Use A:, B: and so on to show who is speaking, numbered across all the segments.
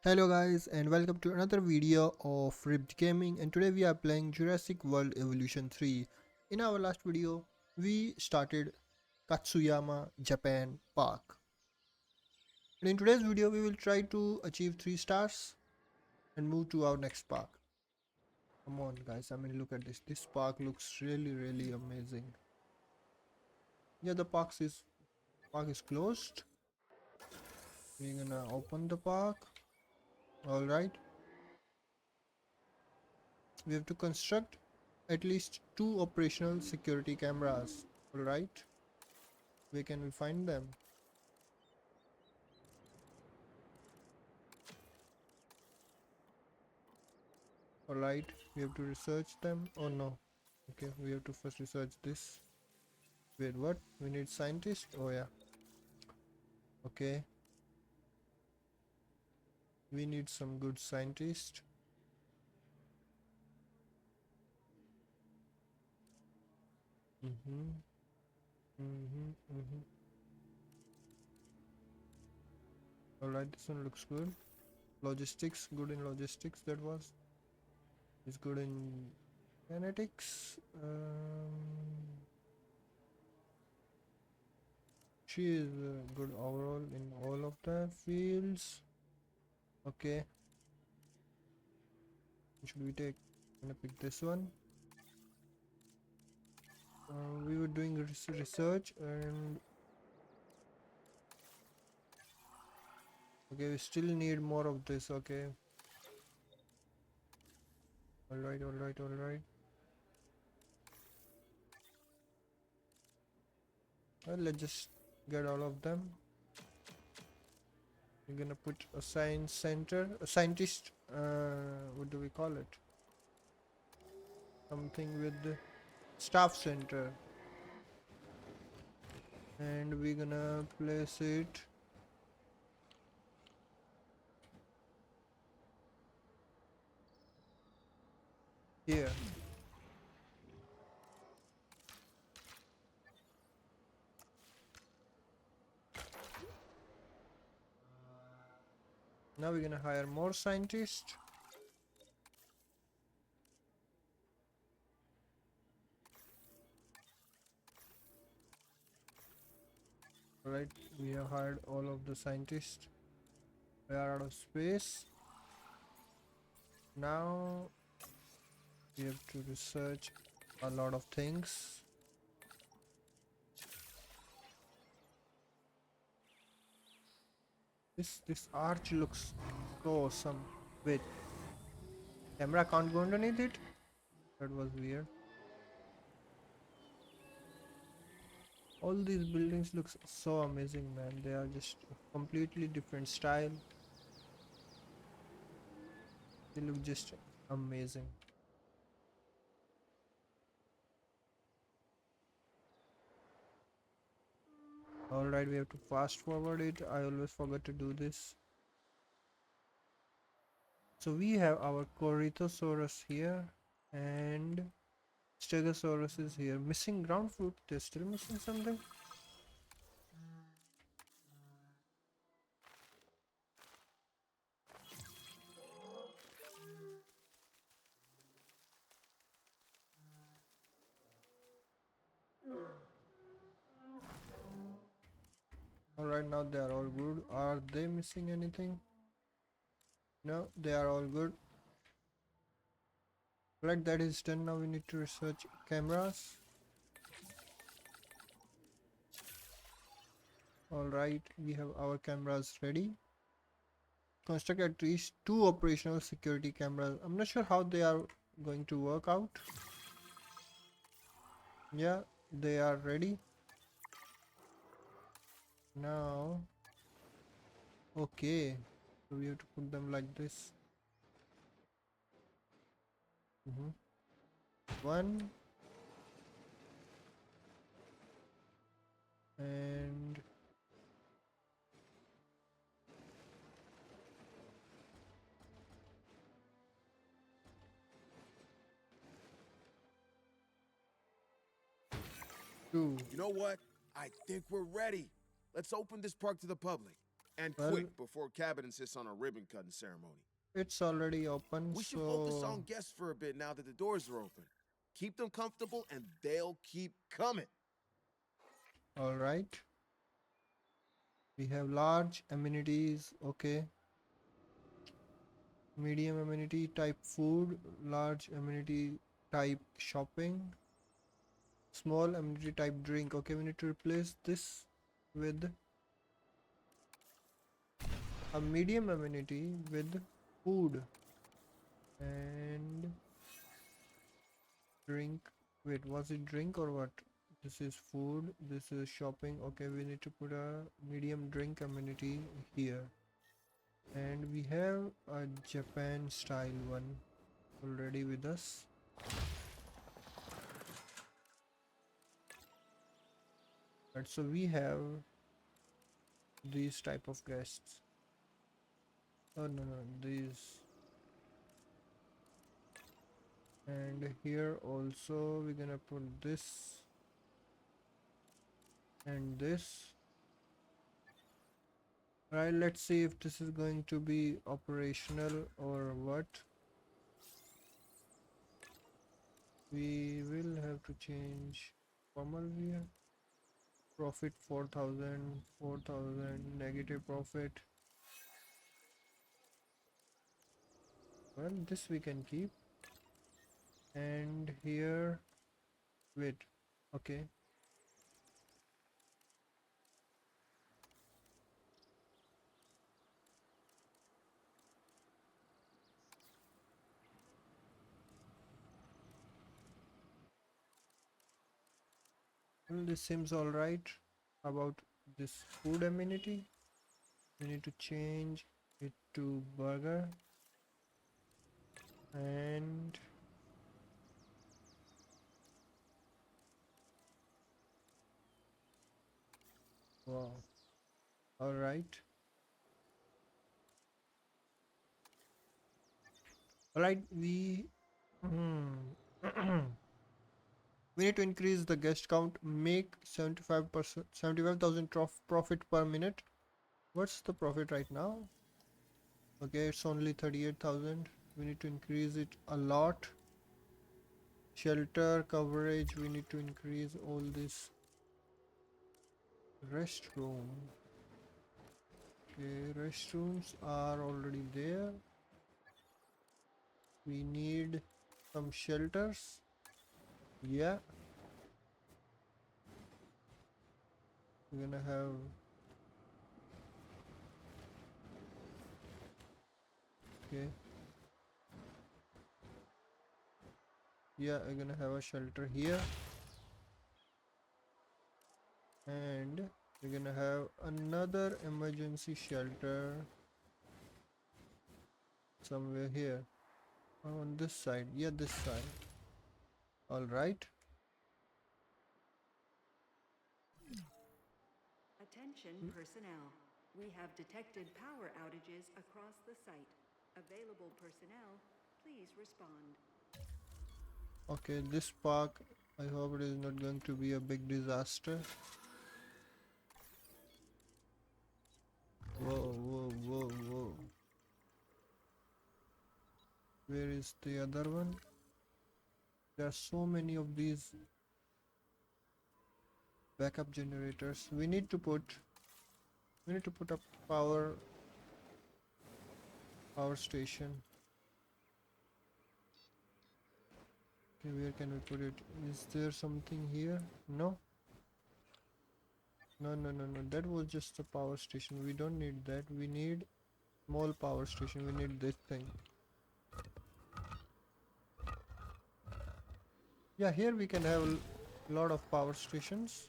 A: Hello guys and welcome to another video of Ripped Gaming, and today we are playing Jurassic World Evolution 3. In our last video, we started Katsuyama Japan Park. And in today's video, we will try to achieve 3 stars and move to our next park. Come on guys, look at this. This park looks really amazing. Yeah, the park is closed. We're gonna open the park. Alright. We have to construct at least 2 operational security cameras. Alright. Where can we find them? Alright, we have to research them. Oh no. Okay, we have to first research this. Wait, what? We need scientists? Oh yeah. Okay. We need some good scientists. Mm-hmm. Mm-hmm. Alright, this one looks good. Logistics, good in logistics, that was. It's good in genetics. She is good overall in all of the fields. Okay. What should we take? I'm gonna pick this one. We were doing research and okay, we still need more of this. Okay. Alright. Well, let's just get all of them. We're gonna put a science center, a scientist. What do we call it? Something with the staff center, and we're gonna place it here. Now we're gonna hire more scientists. Alright, we have hired all of the scientists. We are out of space. Now we have to research a lot of things. This arch looks so awesome. Wait, camera can't go underneath it? That was weird. All these buildings look so amazing, man. They are just completely different style. They look just amazing. Alright, we have to fast forward it. I always forget to do this. So we have our Corythosaurus here and Stegosaurus is here. Missing ground fruit. They're still missing something. Alright, now they are all good. Are they missing anything? No, they are all good. Right, that is done. Now we need to research cameras. Alright, we have our cameras ready. Construct at least 2 operational security cameras. I'm not sure how they are going to work out. Yeah, they are ready. Now, okay. So we have to put them like this. One and two.
B: You know what? I think we're ready. Let's open this park to the public. And
A: Well,
B: quick before Cabot insists on a ribbon cutting ceremony.
A: it's already open,
B: We should focus
A: so
B: on guests for a bit now that the doors are open. Keep them comfortable and they'll keep coming.
A: all right. We have large amenities, okay. Medium amenity type food, large amenity type shopping, small amenity type drink. Okay, we need to replace this with a medium amenity with food and drink. Wait, was it drink or what? This is food, this is shopping. Okay, we need to put a medium drink amenity here. And we have a Japan style one already with us. Right, so we have these type of guests. Oh no, no, these. And here also we're gonna put this and this. Right, let's see if this is going to be operational or what. We will have to change formal here. Profit 4,000, 4,000, negative profit. Well, this we can keep. And here, wait, okay. Well, this seems alright. About this food amenity, we need to change it to burger. And wow, all right, all right. We we need to increase the guest count. Make 75%, 75,000 profit per minute. What's the profit right now? Okay, it's only 38,000. We need to increase it a lot. Shelter coverage. We need to increase all this. Restroom. Okay, restrooms are already there. We need some shelters. Yeah, we're gonna have. Okay, yeah, we're gonna have a shelter here, and we're gonna have another emergency shelter somewhere here on this side. Yeah, this side. All right.
C: Attention personnel. We have detected power outages across the site. Available personnel, please respond.
A: Okay, this park, I hope it is not going to be a big disaster. Whoa, whoa, whoa, whoa. Where is the other one? There are so many of these backup generators. We need to put a power station. Okay, where can we put it? Is there something here? No? No, no, no, no. That was just a power station. We don't need that. We need small power station. We need this thing. Yeah, here we can have a lot of power stations.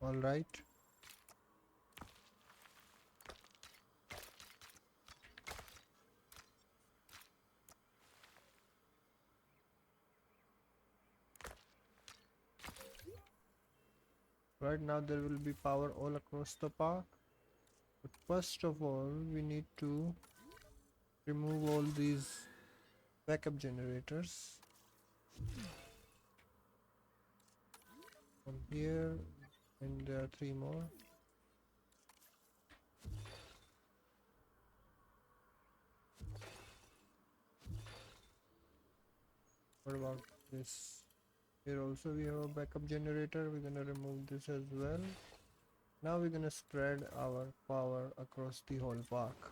A: All right. Right now there will be power all across the park, but first of all we need to remove all these backup generators from here, and there are 3 more. What about this? Here also we have a backup generator. We're gonna remove this as well. Now we're gonna spread our power across the whole park.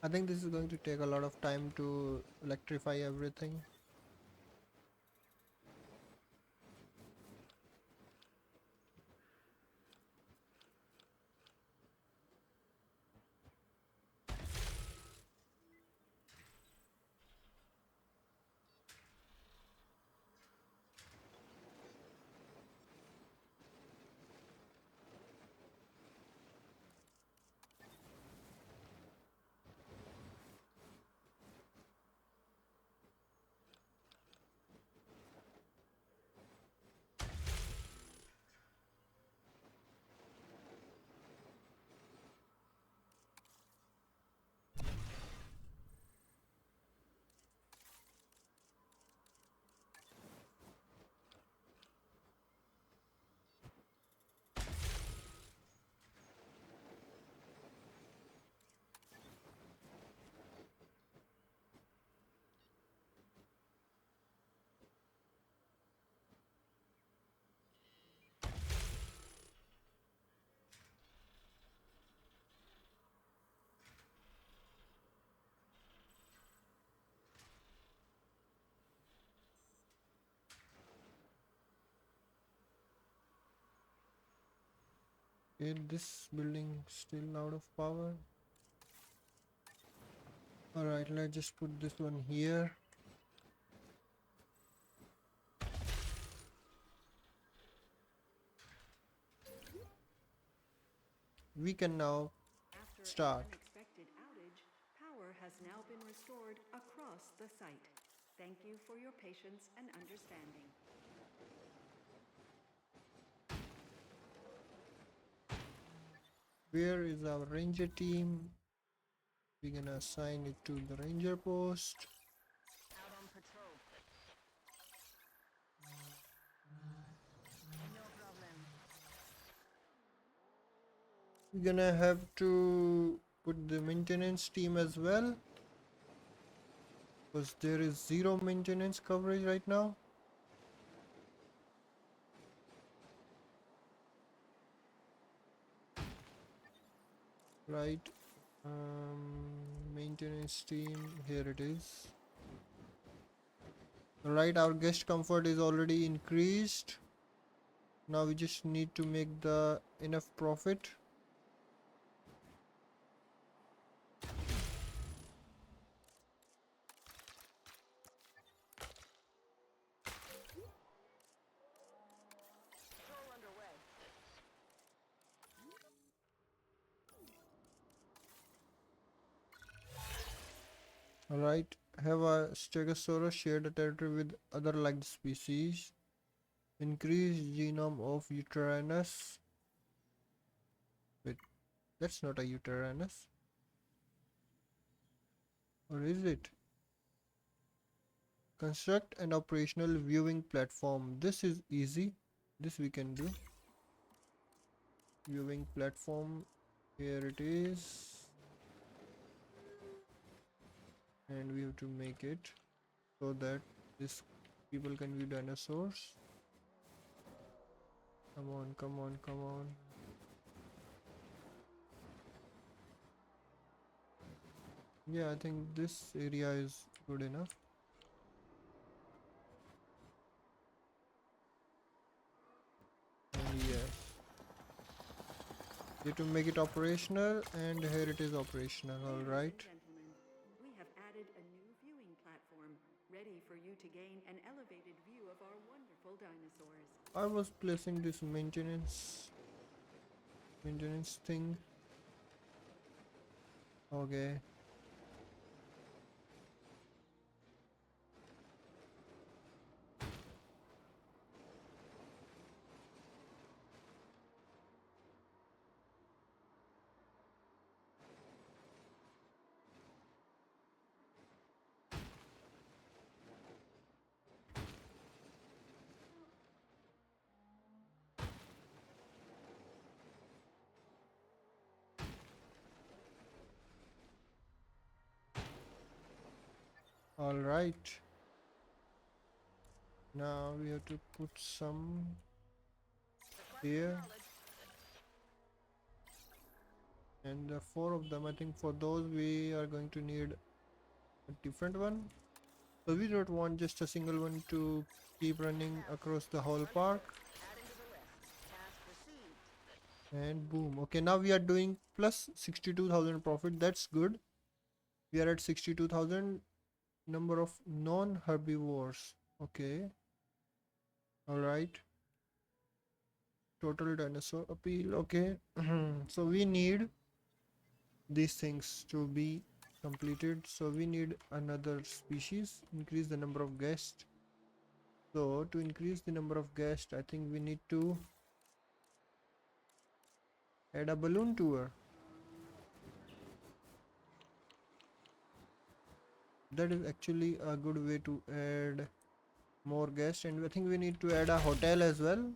A: I think this is going to take a lot of time to electrify everything. Okay, this building still out of power. Alright, let's just put this one here. we can now
C: After
A: start.
C: an unexpected outage, power has now been restored across the site. Thank you for your patience and understanding.
A: Where is our ranger team? We're gonna assign it to the ranger post.
D: Out on patrol. No problem.
A: We're gonna have to put the maintenance team as well, because there is zero maintenance coverage right now. Right, maintenance team, here it is. Right, our guest comfort is already increased. Now we just need to make the enough profit.
D: Patrol underway.
A: Alright, have a Stegosaurus share the territory with other like species. Increase genome of Uteranus. Wait, that's not a Uteranus. Or is it? Construct an operational viewing platform. This is easy. This we can do. Viewing platform. Here it is. And we have to make it so that this people can view dinosaurs. Come on, come on, come on. Yeah, I think this area is good enough. And yes, you have to make it operational, and here it is operational. All
C: Ladies
A: right.
C: and gentlemen, we have added a new viewing platform, ready for you to gain an elevated view of our wonderful dinosaurs.
A: I was placing this maintenance thing. Okay. All right. Now we have to put some here, and the four of them. I think for those we are going to need a different one. So we don't want just a single one to keep running across the whole park.
D: Adding to the list. Task received.
A: And boom. Okay, now we are doing plus 62,000 profit. That's good. We are at 62,000 number of non-herbivores. Okay. All right. Total dinosaur appeal. Okay. So we need these things to be completed. So we need another species. Increase the number of guests. So to increase the number of guests, I think we need to add a balloon tour. That is actually a good way to add more guests, and I think we need to add a hotel as well.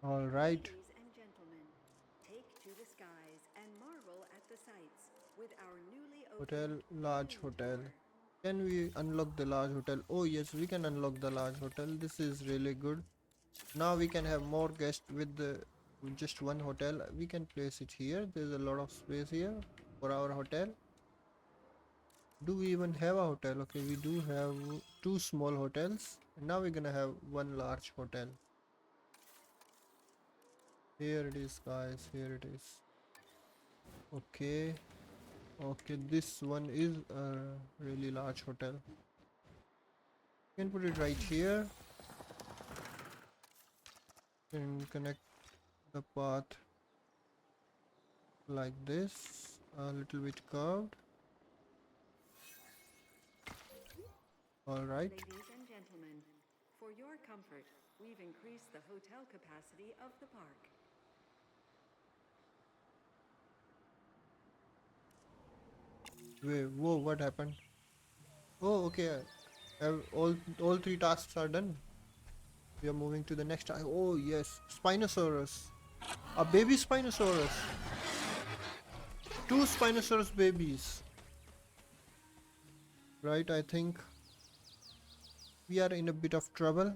A: All right.
C: Ladies and gentlemen, take to the skies and marvel at the sights with our newly
A: Hotel,
C: opened
A: large
C: balloon
A: hotel.
C: tour.
A: Can we unlock the large hotel? Oh yes, we can unlock the large hotel. This is really good. Now we can have more guests with the just one hotel. We can place it here. There's a lot of space here for our hotel. Do we even have a hotel? Okay, we do have two small hotels. And now we're gonna have one large hotel. Here it is, guys. Here it is. Okay. Okay, this one is a really large hotel. You can put it right here and connect the path like this, a little bit curved. All right.
C: Ladies and gentlemen, for your comfort, we've increased the hotel capacity of the park.
A: Wait, whoa, what happened? Oh, okay. All three tasks are done. We are moving to the next. Oh yes, Spinosaurus, a baby Spinosaurus, two Spinosaurus babies. Right, I think we are in a bit of trouble.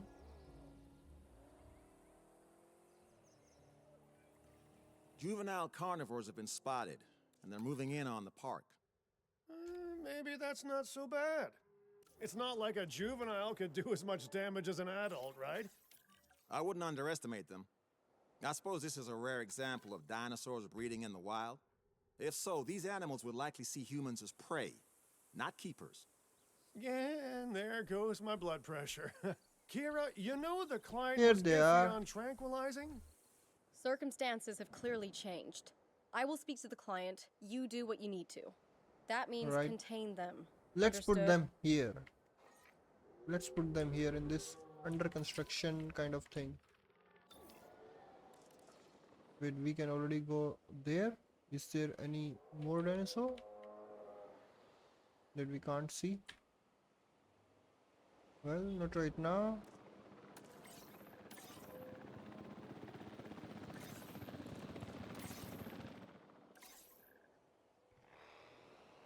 B: Juvenile carnivores have been spotted, and they're moving in on the park.
E: Maybe that's not so bad. It's not like a juvenile could do as much damage as an adult, right?
B: I wouldn't underestimate them. I suppose this is a rare example of dinosaurs breeding in the wild. If so, these animals would likely see humans as prey, not keepers.
E: Yeah, and there goes my blood pressure. Kira, you know the client
A: Here
E: was
A: they
E: iffy
A: are.
E: on tranquilizing?
F: Circumstances have clearly changed. I will speak to the client. You do what you need to. That means
A: Right.
F: contain them.
A: Let's put
F: Understood?
A: them here. Let's put them here in this under construction kind of thing. Wait, we can already go there. Is there any more dinosaur that we can't see? Well, not right now.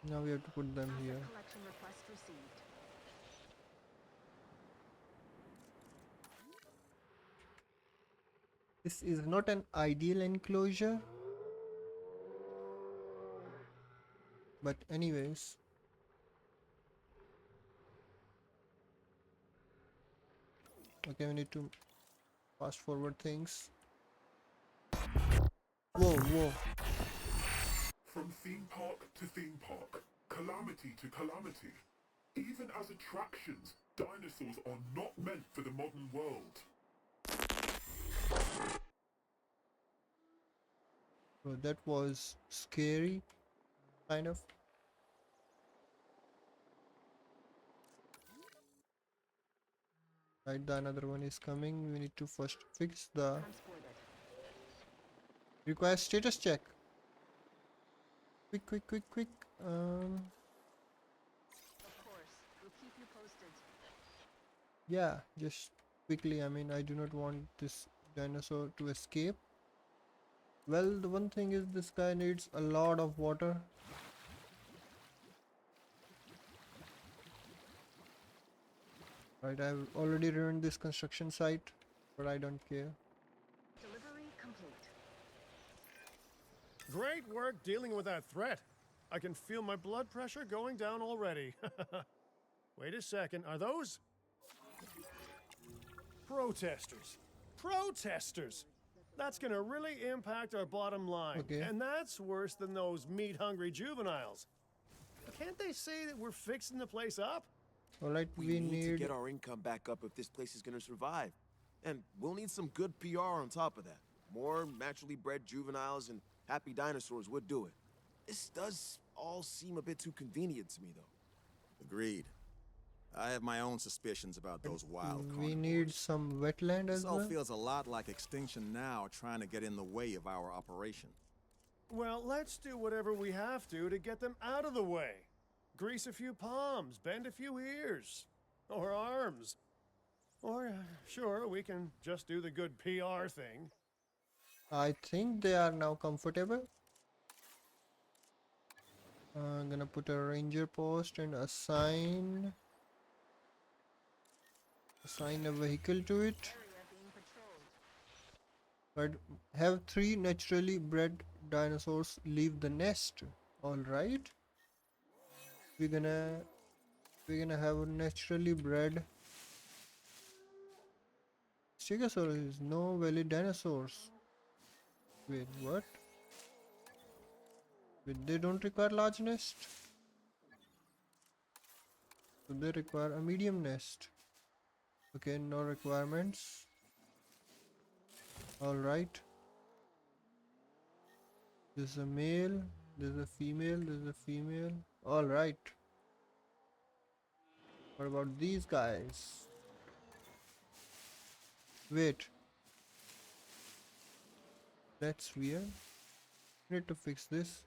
A: Now we have to put them here.
D: Collection request received.
A: This is not an ideal enclosure. But anyways. Okay, we need to fast forward things. Whoa, whoa.
G: From theme park to theme park, calamity to calamity. Even as attractions, dinosaurs are not meant for the modern world.
A: So that was scary, kind of. Right, the another one is coming. We need to first fix the
D: Transported.
A: require status check. Quick.
D: Of course. We'll keep you posted.
A: Yeah, just quickly. I mean, I do not want this dinosaur to escape. Well, the one thing is this guy needs a lot of water. Right, I've already ruined this construction site, but I don't care.
D: Delivery complete.
E: Great work dealing with that threat. I can feel my blood pressure going down already. Wait a second, are those protesters? Protesters! That's gonna really impact our bottom line.
A: Okay.
E: And that's worse than those meat-hungry juveniles. Can't they say that we're fixing the place up?
A: Alright,
B: We
A: we
B: need to
A: need.
B: get our income back up if this place is gonna survive. And we'll need some good PR on top of that. More naturally bred juveniles and happy dinosaurs would do it. This does all seem a bit too convenient to me, though. Agreed. I have my own suspicions about those wild
A: We
B: carnivores.
A: need some wetland as
B: This all
A: well.
B: feels a lot like Extinction Now trying to get in the way of our operation.
E: Well, let's do whatever we have to get them out of the way. Grease a few palms, bend a few ears, or arms. Or, sure, we can just do the good PR thing.
A: I think they are now comfortable. I'm gonna put a ranger post and assign a vehicle to it.
D: Area being patrolled.
A: But have 3 naturally bred dinosaurs leave the nest. All right. We're gonna have a naturally bred Stegosaurus. No valid dinosaurs. Wait, what? Wait, they don't require large nest. So they require a medium nest. Okay, no requirements. All right. There's a male. There's a female. There's a female. All right. What about these guys? Wait, that's weird. Need to fix this.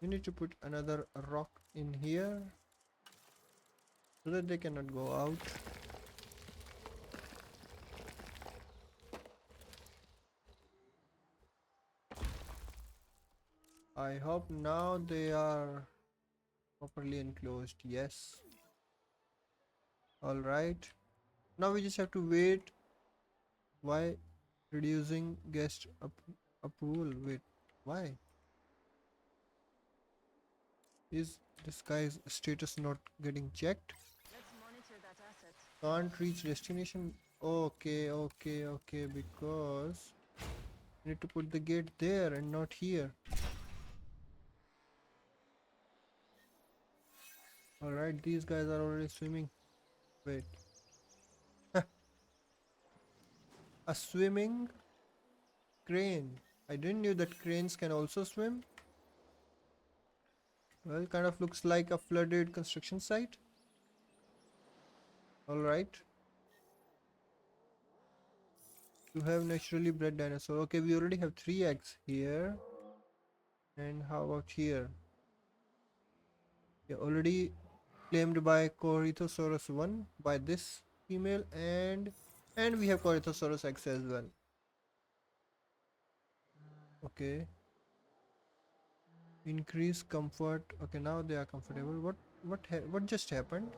A: We need to put another rock in here so that they cannot go out. I hope now they are properly enclosed. Yes. All right. Now we just have to wait. Why reducing guest approval? Wait, why? Is this guy's status not getting checked?
D: Let's monitor that asset.
A: Can't reach destination. Okay, because I need to put the gate there and not here. Alright, these guys are already swimming. Wait. A swimming crane. I didn't know that cranes can also swim. Well, kind of looks like a flooded construction site. Alright. To have naturally bred dinosaur. Okay, we already have 3 eggs here. And how about here? Yeah, already claimed by Corythosaurus 1 by this female, and we have Corythosaurus X as well. Okay. Increase comfort. Okay, now they are comfortable. What just happened?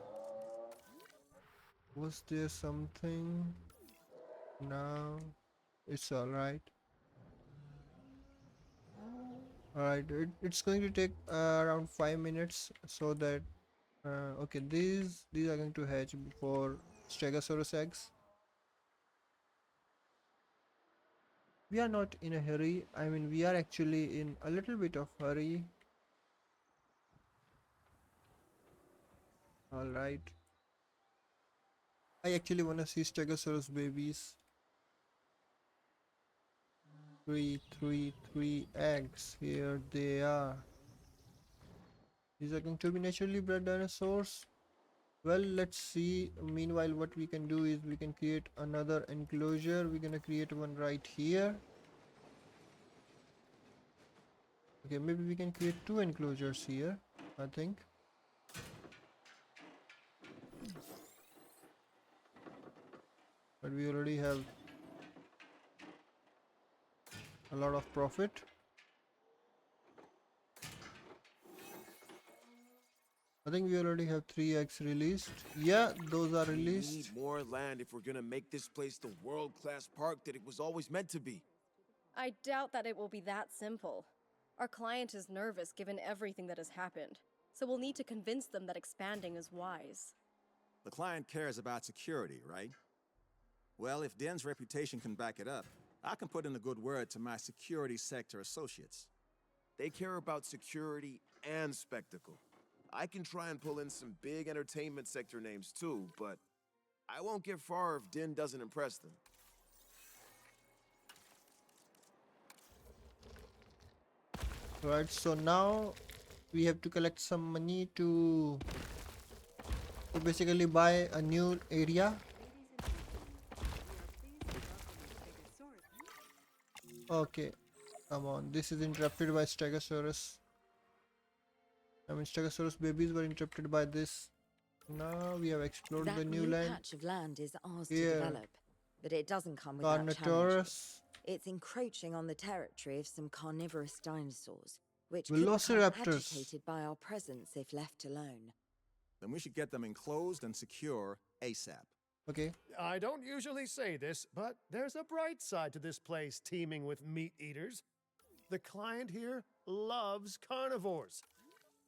A: Was there something? No, it's all right. All right, it's going to take around 5 minutes so that okay, these are going to hatch before Stegosaurus eggs. We are not in a hurry. I mean, we are actually in a little bit of hurry. All right. I actually want to see Stegosaurus babies. Three eggs. Here they are. These are going to be naturally bred dinosaurs. Well, let's see. Meanwhile, what we can do is we can create another enclosure. We're gonna create one right here. Okay, maybe we can create 2 enclosures here, I think. But we already have a lot of profit. I think we already have 3 eggs released. Yeah, those are
B: We
A: released.
B: need more land if we're gonna make this place the world-class park that it was always meant to be.
F: I doubt that it will be that simple. Our client is nervous given everything that has happened, so we'll need to convince them that expanding is wise.
H: The client cares about security, right? Well, if Den's reputation can back it up, I can put in a good word to my security sector associates.
B: They care about security and spectacle. I can try and pull in some big entertainment sector names too, but I won't get far if Din doesn't impress them.
A: Right, so now we have to collect some money to basically buy a new area. Okay, come on, this is interrupted by Stegosaurus. I mean, Stegosaurus babies were interrupted by this. Now we have explored
I: That
A: the new land.
I: patch of land is ours
A: Here.
I: to develop, but it doesn't come without challenges.
A: Carnotaurus,
I: It's encroaching on the territory of some carnivorous dinosaurs, which could become
A: Velociraptors.
I: agitated by our presence if left alone.
H: Then we should get them enclosed and secure ASAP.
A: Okay.
E: I don't usually say this, but there's a bright side to this place teeming with meat eaters. The client here loves carnivores,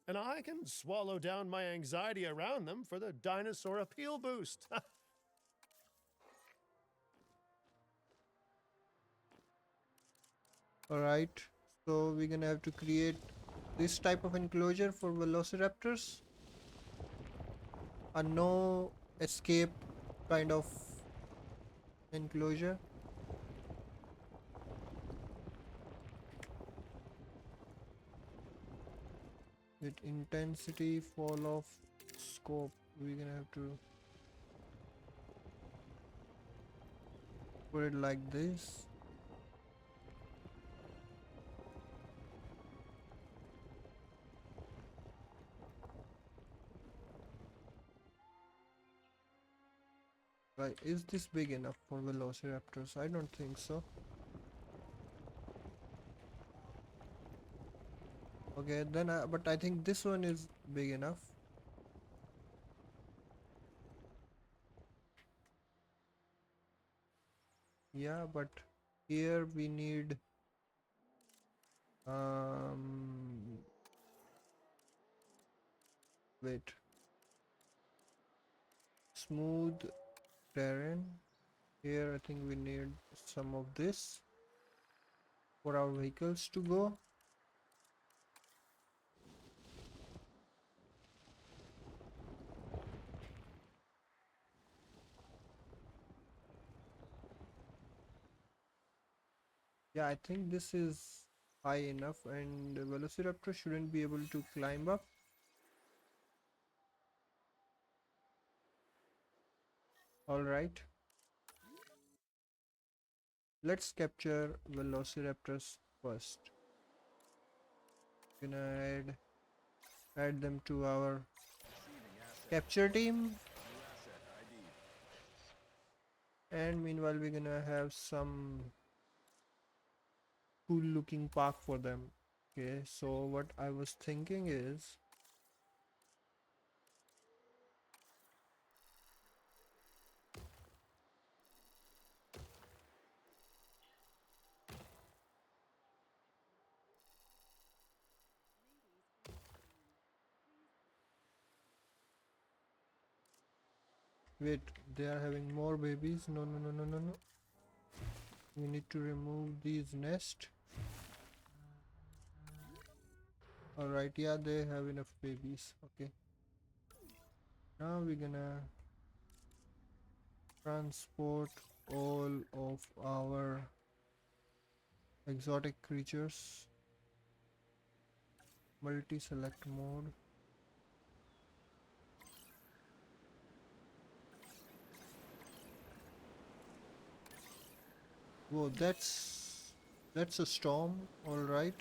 E: and I can swallow down my anxiety around them for the dinosaur appeal boost.
A: Alright. So we're gonna have to create this type of enclosure for velociraptors. A no escape kind of enclosure. With intensity, fall off, scope. We're gonna have to put it like this. Right, is this big enough for velociraptors? I don't think so. Okay, then but I think this one is big enough. Yeah, but here we need wait, smooth terrain. Here I think we need some of this for our vehicles to go. Yeah, I think this is high enough and the velociraptor shouldn't be able to climb up. Alright. Let's capture velociraptors first. Gonna add them to our capture team. And meanwhile we're gonna have some cool looking park for them. Okay, so what I was thinking is wait, they are having more babies. No, no, no, no, no, no. We need to remove these nests. Alright, yeah, they have enough babies. Okay. Now we're gonna transport all of our exotic creatures. Multi-select mode. Whoa, that's a storm. Alright.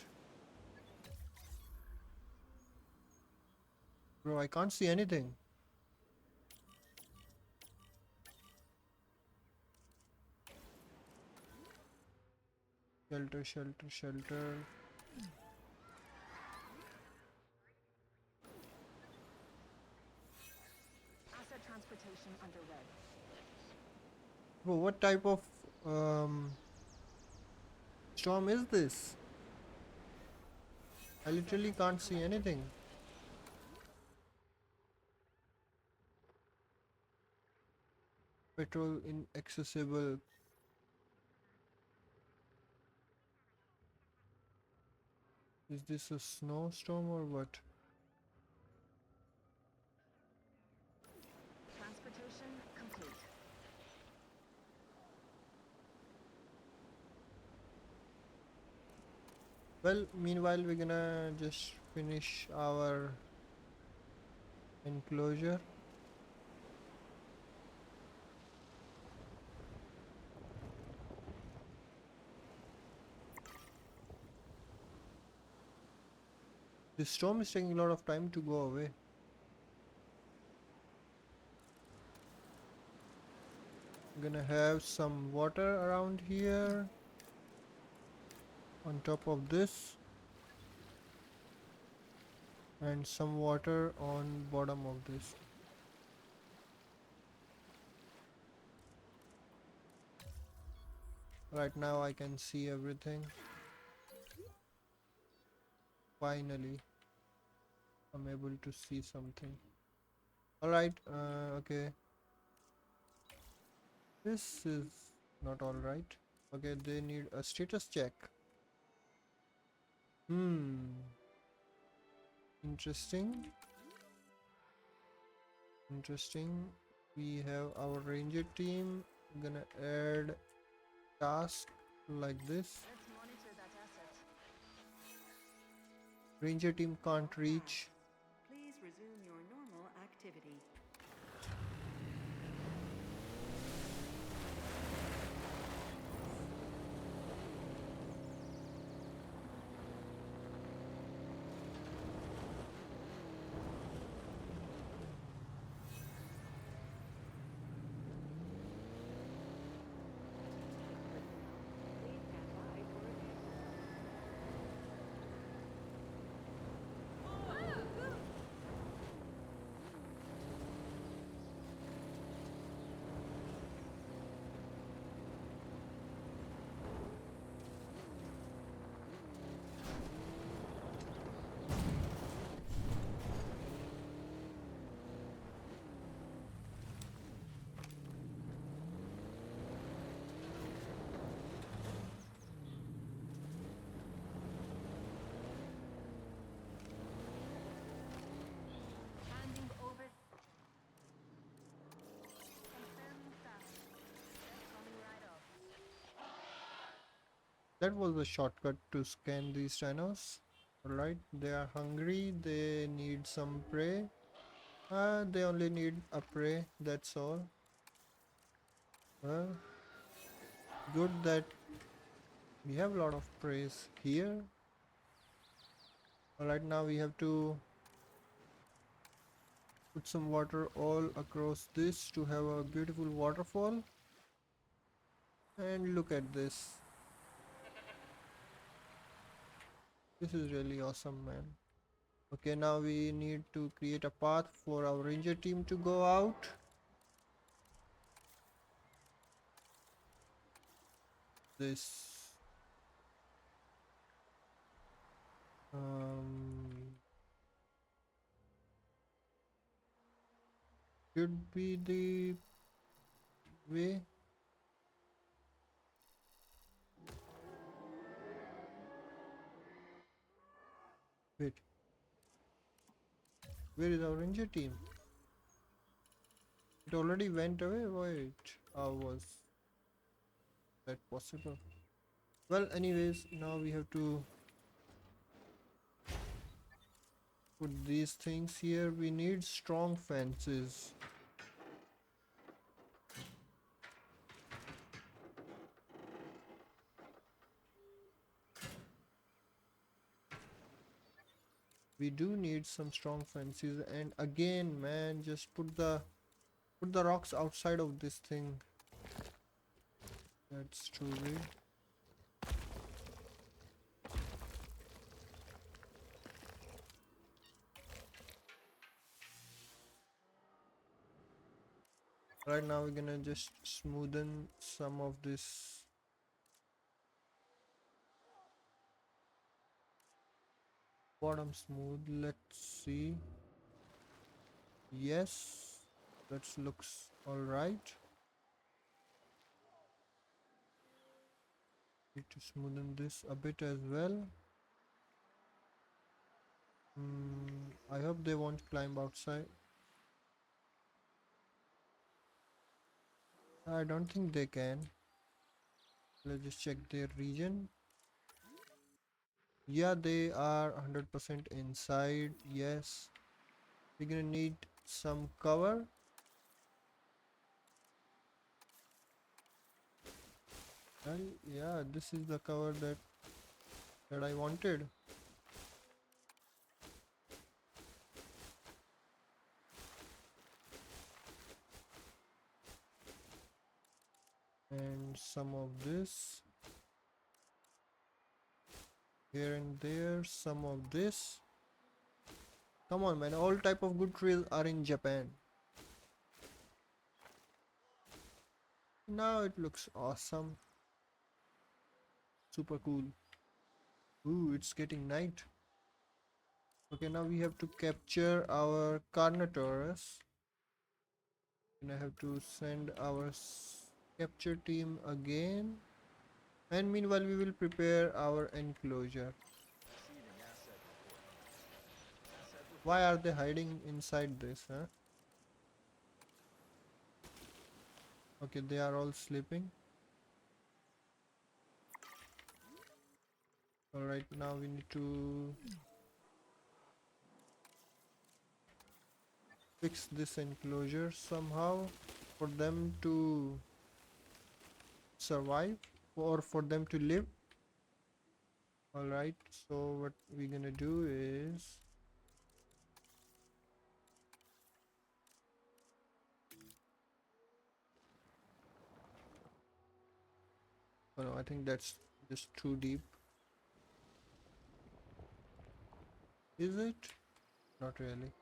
A: Bro, I can't see anything. Shelter, shelter, shelter.
D: Asset transportation underway.
A: Bro, what type of um storm is this? I literally can't see anything. Petrol inaccessible. Is this a snowstorm or what?
D: Transportation complete.
A: Well, meanwhile we're gonna just finish our enclosure. This storm is taking a lot of time to go away. I'm gonna have some water around here on top of this and some water on bottom of this. Right now I can see everything. Finally, I'm able to see something. Alright, okay. This is not alright. Okay, they need a status check. Interesting. Interesting. We have our ranger team. Gonna add task like this.
D: Let's monitor that asset.
A: Ranger team can't reach.
C: Please resume your normal activity. Please stand by for a
D: Handing over. Confirming status. They're coming right up.
A: That was a shortcut to scan these rhinos. Alright, they are hungry, they need some prey. They only need a prey, that's all. Well, good that we have a lot of praise here. Alright, now we have to put some water all across this to have a beautiful waterfall. And look at this. This is really awesome, man. Okay, now we need to create a path for our ranger team to go out. This should be the way. Wait, where is our ranger team? It already went away. Wait, how was that possible? Well, anyways, now we have to put these things here. We need strong fences. We do need some strong fences, and again, man, just put the rocks outside of this thing. That's true way. Right now we're gonna just smoothen some of this bottom smooth. Let's see. Yes, that looks all right. Need to smoothen this a bit as well. I hope they won't climb outside. I don't think they can. Let's just check their region. Yeah, they are 100% inside. Yes, we're gonna need some cover. Well, yeah, this is the cover that I wanted. And some of this here and there, some of this. Come on, man, all type of good trees are in Japan. Now it looks awesome. Super cool. Ooh, it's getting night. Okay, now we have to capture our Carnotaurus. And I have to send our capture team again. And meanwhile, we will prepare our enclosure. Why are they hiding inside this, huh? Okay, they are all sleeping. Alright, now we need to fix this enclosure somehow for them to survive or for them to live. Alright, so what we're gonna do is oh no, I think that's just too deep. Is it? Not really.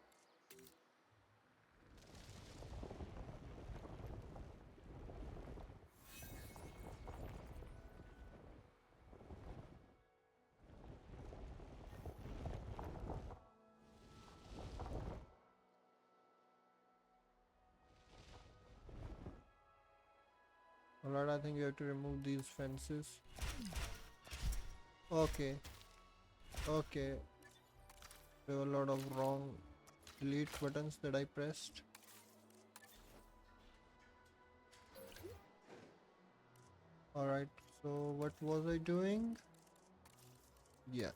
A: Alright, I think we have to remove these fences. Okay. Okay. There were a lot of wrong delete buttons that I pressed. Alright, so what was I doing? Yeah.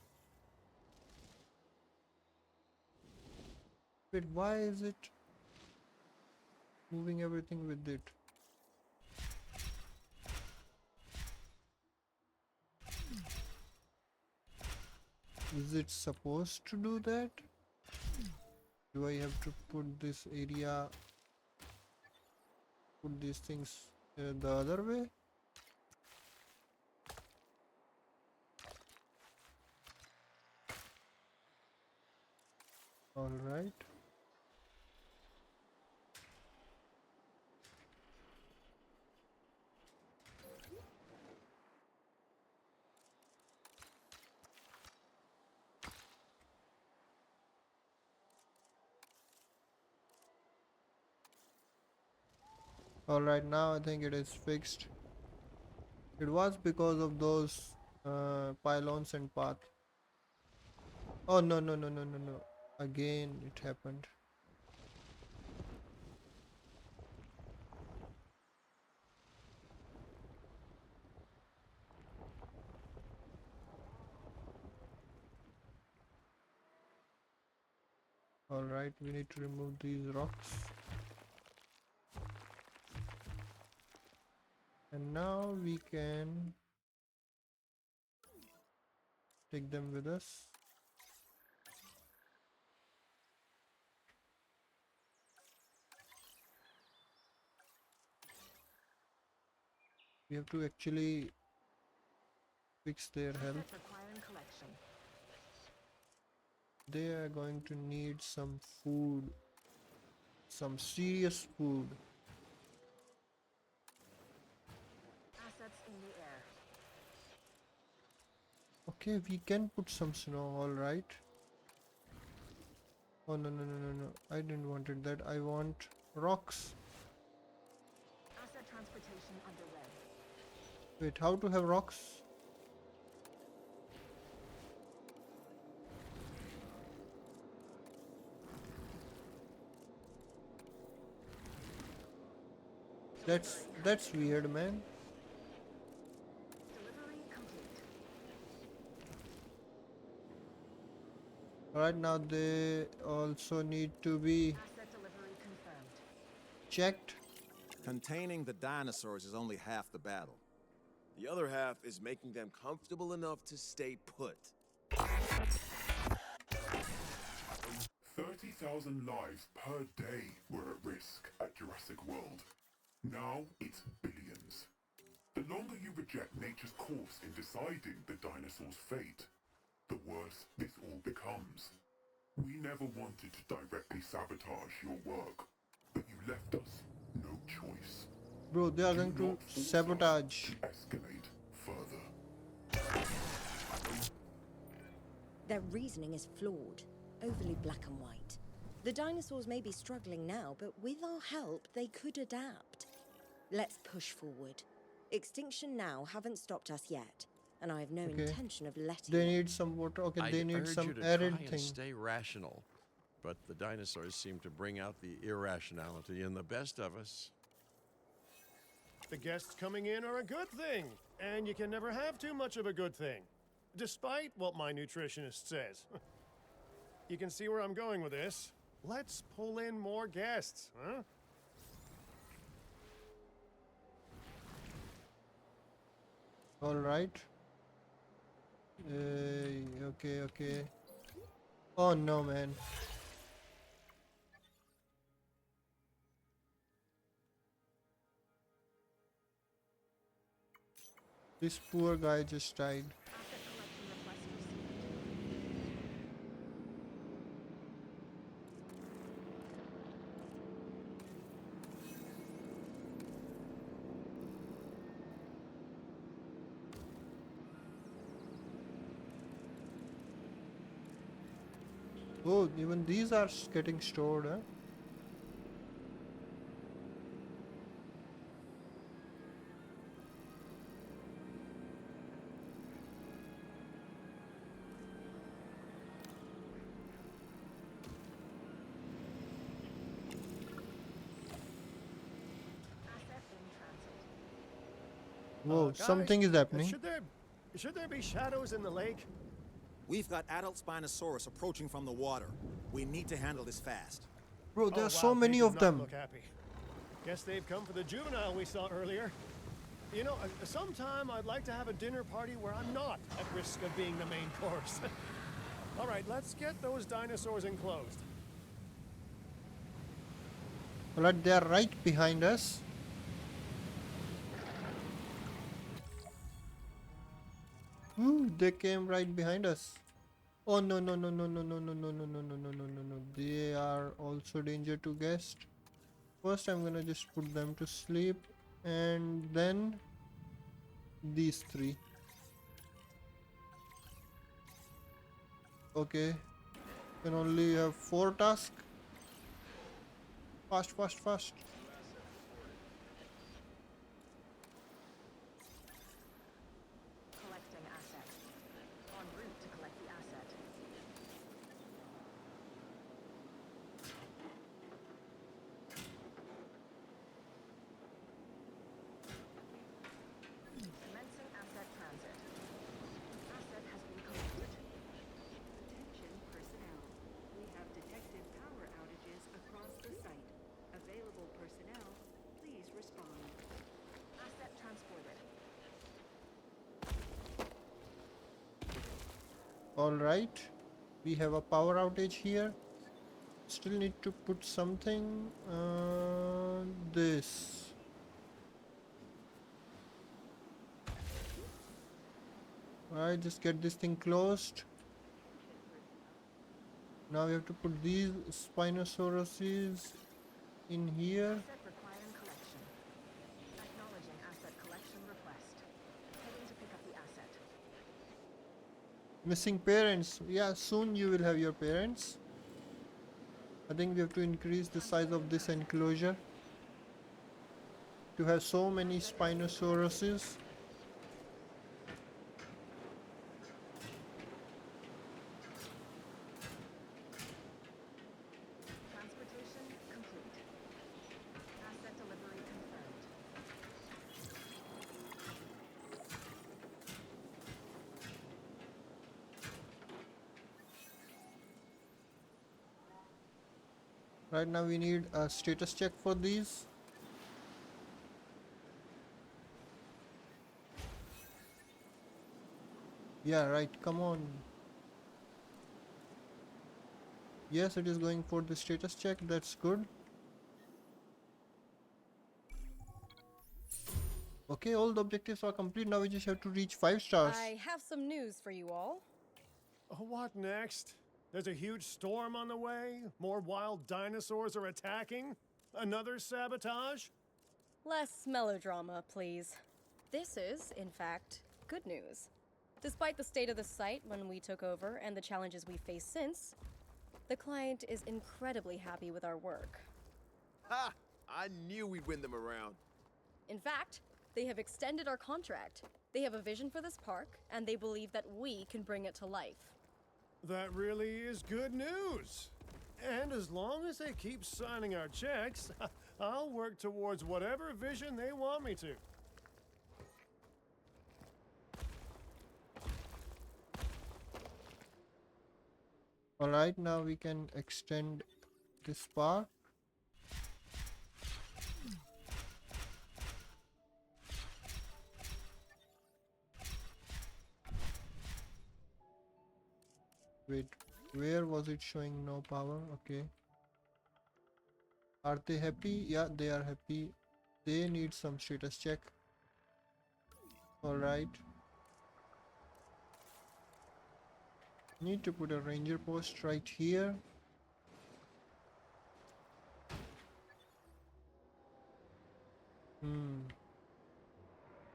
A: Wait, why is it moving everything with it? Is it supposed to do that? Do I have to put this area, put these things the other way? Alright. Alright, now I think it is fixed. It was because of those pylons and path. Oh no no no no no no. Again it happened. Alright, we need to remove these rocks. And now we can take them with us. We have to actually fix their health. They are going to need some food, some serious food.
D: Assets in the air.
A: Okay, we can put some snow, alright. Oh no no no no no, I didn't wanted that. I want rocks.
D: Asset transportation underway.
A: Wait, how to have rocks? That's weird, man.
D: Delivery complete.
A: Right now they also need to be
D: Asset delivery confirmed.
A: checked.
H: Containing the dinosaurs is only half the battle.
B: The other half is making them comfortable enough to stay put.
G: 30,000 lives per day were at risk at Jurassic World. Now it's billions. The longer you reject nature's course in deciding the dinosaur's fate, the worse this all becomes. We never wanted to directly sabotage your work, but you left us no choice.
A: Bro, they are
G: Do
A: going to
G: not force us
A: sabotage.
G: to escalate further.
I: Their reasoning is flawed, overly black and white. The dinosaurs may be struggling now, but with our help, they could adapt. Let's push forward. Extinction now haven't stopped us yet, and I have no
A: Okay.
I: intention of letting
A: They
I: them.
A: need some water. Okay,
J: I'd
A: they need
J: urge
A: some
J: you to
A: arid
J: try and
A: thing.
J: stay rational, but the dinosaurs seem to bring out the irrationality in the best of us.
E: The guests coming in are a good thing, and you can never have too much of a good thing, despite what my nutritionist says. You can see where I'm going with this. Let's pull in more guests, huh?
A: All right. Okay, okay. Oh no, man. This poor guy just died.
D: Asset collection request received.
A: Oh, even these are getting stored, huh?
D: Asset in transit.
A: Whoa,
E: Guys,
A: something is happening.
E: Should there be shadows in the lake?
H: We've got adult Spinosaurus approaching from the water. We need to handle this fast.
A: Bro, there
E: Oh,
A: are so
E: wow,
A: many
E: they do
A: of
E: not
A: them.
E: Look happy. Guess they've come for the juvenile we saw earlier. You know, sometime I'd like to have a dinner party where I'm not at risk of being the main course. All right, let's get those dinosaurs enclosed.
A: Alright, they are right behind us. Ooh, they came right behind us. Oh no no no no no no no no no no no no no no no. They are also danger to guests. First I'm gonna just put them to sleep and then these three. Okay. Can only have 4 tasks. Fast, fast, fast.
D: Collecting asset. En route to collect the asset. Commencing asset transit. Asset has been collected.
C: Attention personnel. We have detected power outages across the site. Available personnel, please respond.
D: Asset transported.
A: Alright. We have a power outage here. Still need to put something. This. Alright, just get this thing closed. Now we have to put these Spinosauruses in here.
D: Asset requiring collection. Acknowledging asset collection request. Heading to pick up the asset.
A: Missing parents. Yeah, soon you will have your parents. I think we have to increase the size of this enclosure to have so many Spinosauruses.
D: Transportation complete. Asset delivery confirmed.
A: Right now we need a status check for these. Yeah, right, come on. Yes, it is going for the status check, that's good. Okay, all the objectives are complete. Now we just have to reach 5 stars.
F: I have some news for you all.
E: Oh, what next? There's a huge storm on the way? More wild dinosaurs are attacking? Another sabotage?
F: Less melodrama, please. This is, in fact, good news. Despite the state of the site when we took over and the challenges we faced since, the client is incredibly happy with our work.
B: Ha! I knew we'd win them around.
F: In fact, they have extended our contract. They have a vision for this park, and they believe that we can bring it to life.
E: That really is good news. And as long as they keep signing our checks, I'll work towards whatever vision they want me to.
A: Alright, now we can extend this park. Wait, where was it showing no power? Okay. Are they happy? Yeah, they are happy. They need some status check. Alright. Need to put a ranger post right here.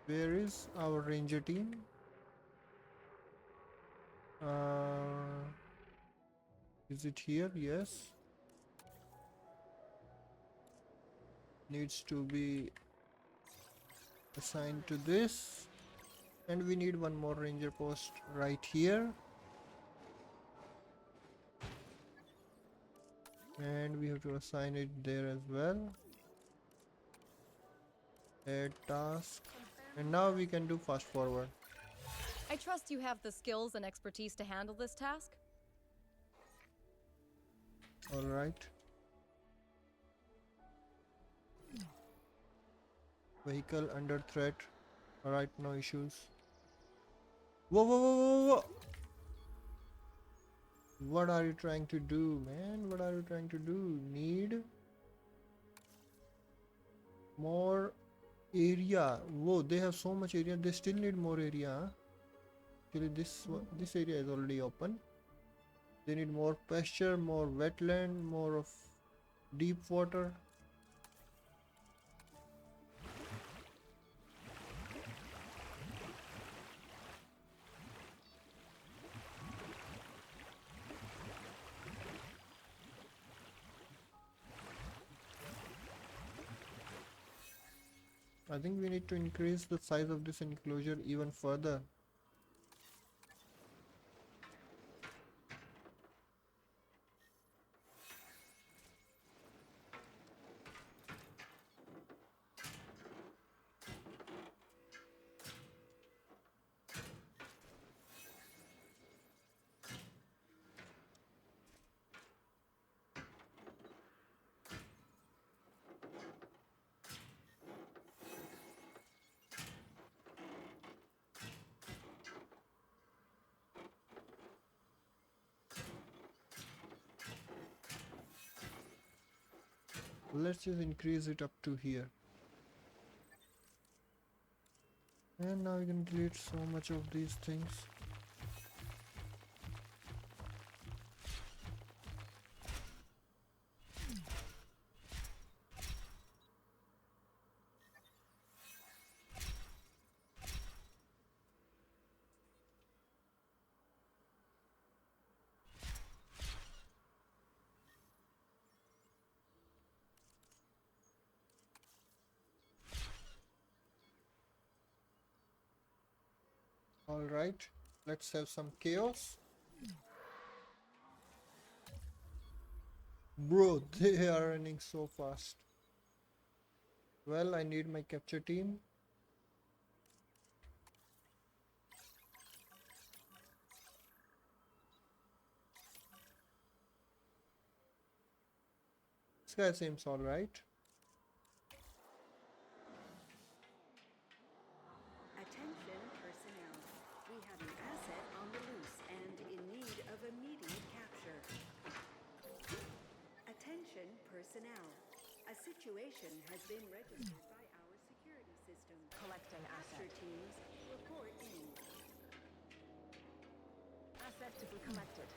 A: Where is our ranger team? Is it here? Yes. Needs to be assigned to this. And we need one more ranger post right here. And we have to assign it there as well. Add task. And now we can do fast forward.
F: I trust you have the skills and expertise to handle this task.
A: Alright. Vehicle under threat. Alright, no issues. Whoa, whoa, whoa, whoa, whoa! What are you trying to do, man? What are you trying to do? Need more area. Whoa, they have so much area. They still need more area. Huh? Actually, this area is already open. They need more pasture, more wetland, more of deep water. I think we need to increase the size of this enclosure even further. Let's just increase it up to here. And now we can delete so much of these things. Alright, let's have some chaos. Bro, they are running so fast. Well, I need my capture team. This guy seems alright.
C: Attention personnel. We have an asset on the loose and in need of immediate capture. Attention personnel. A situation has been registered by our security system.
D: Collecting
C: Capture
D: asset.
C: teams report in.
D: Asset to be collected.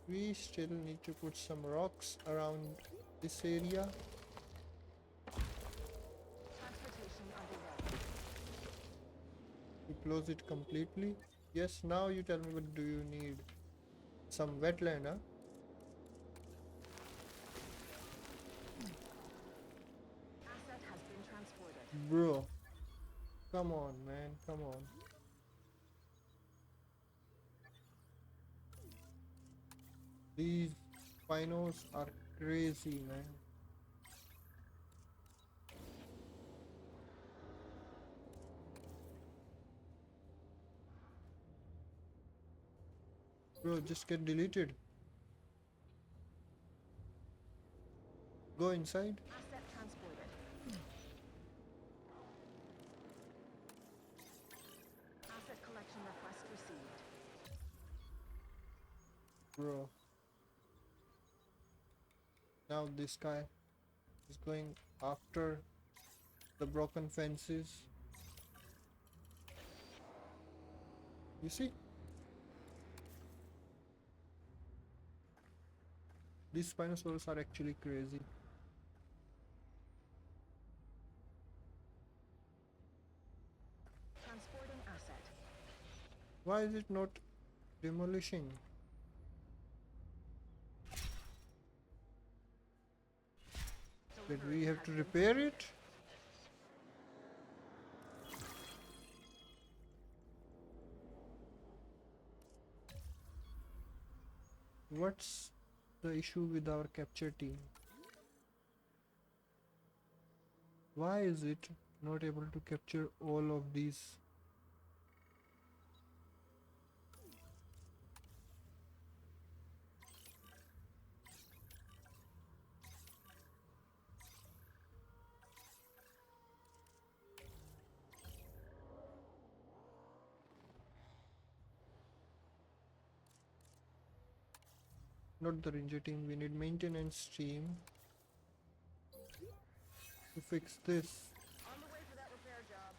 A: We still need to put some rocks around this area.
D: Transportation underway.
A: close it completely. Yes, now you tell me, what do you need? Some wetland, huh?
D: Asset has been transported.
A: Bro, come on, man, come on. These spinos are crazy, man. Bro, just get deleted. Go inside.
D: Asset transported. Asset collection request received.
A: Bro. Now this guy is going after the broken fences. You see? These Spinosaurus are actually crazy.
D: Transporting asset.
A: Why is it not demolishing? Did we have to repair it? What's the issue with our capture team? Why is it not able to capture all of these? Not the ranger team, we need maintenance team to fix this.
D: On the way for that repair job.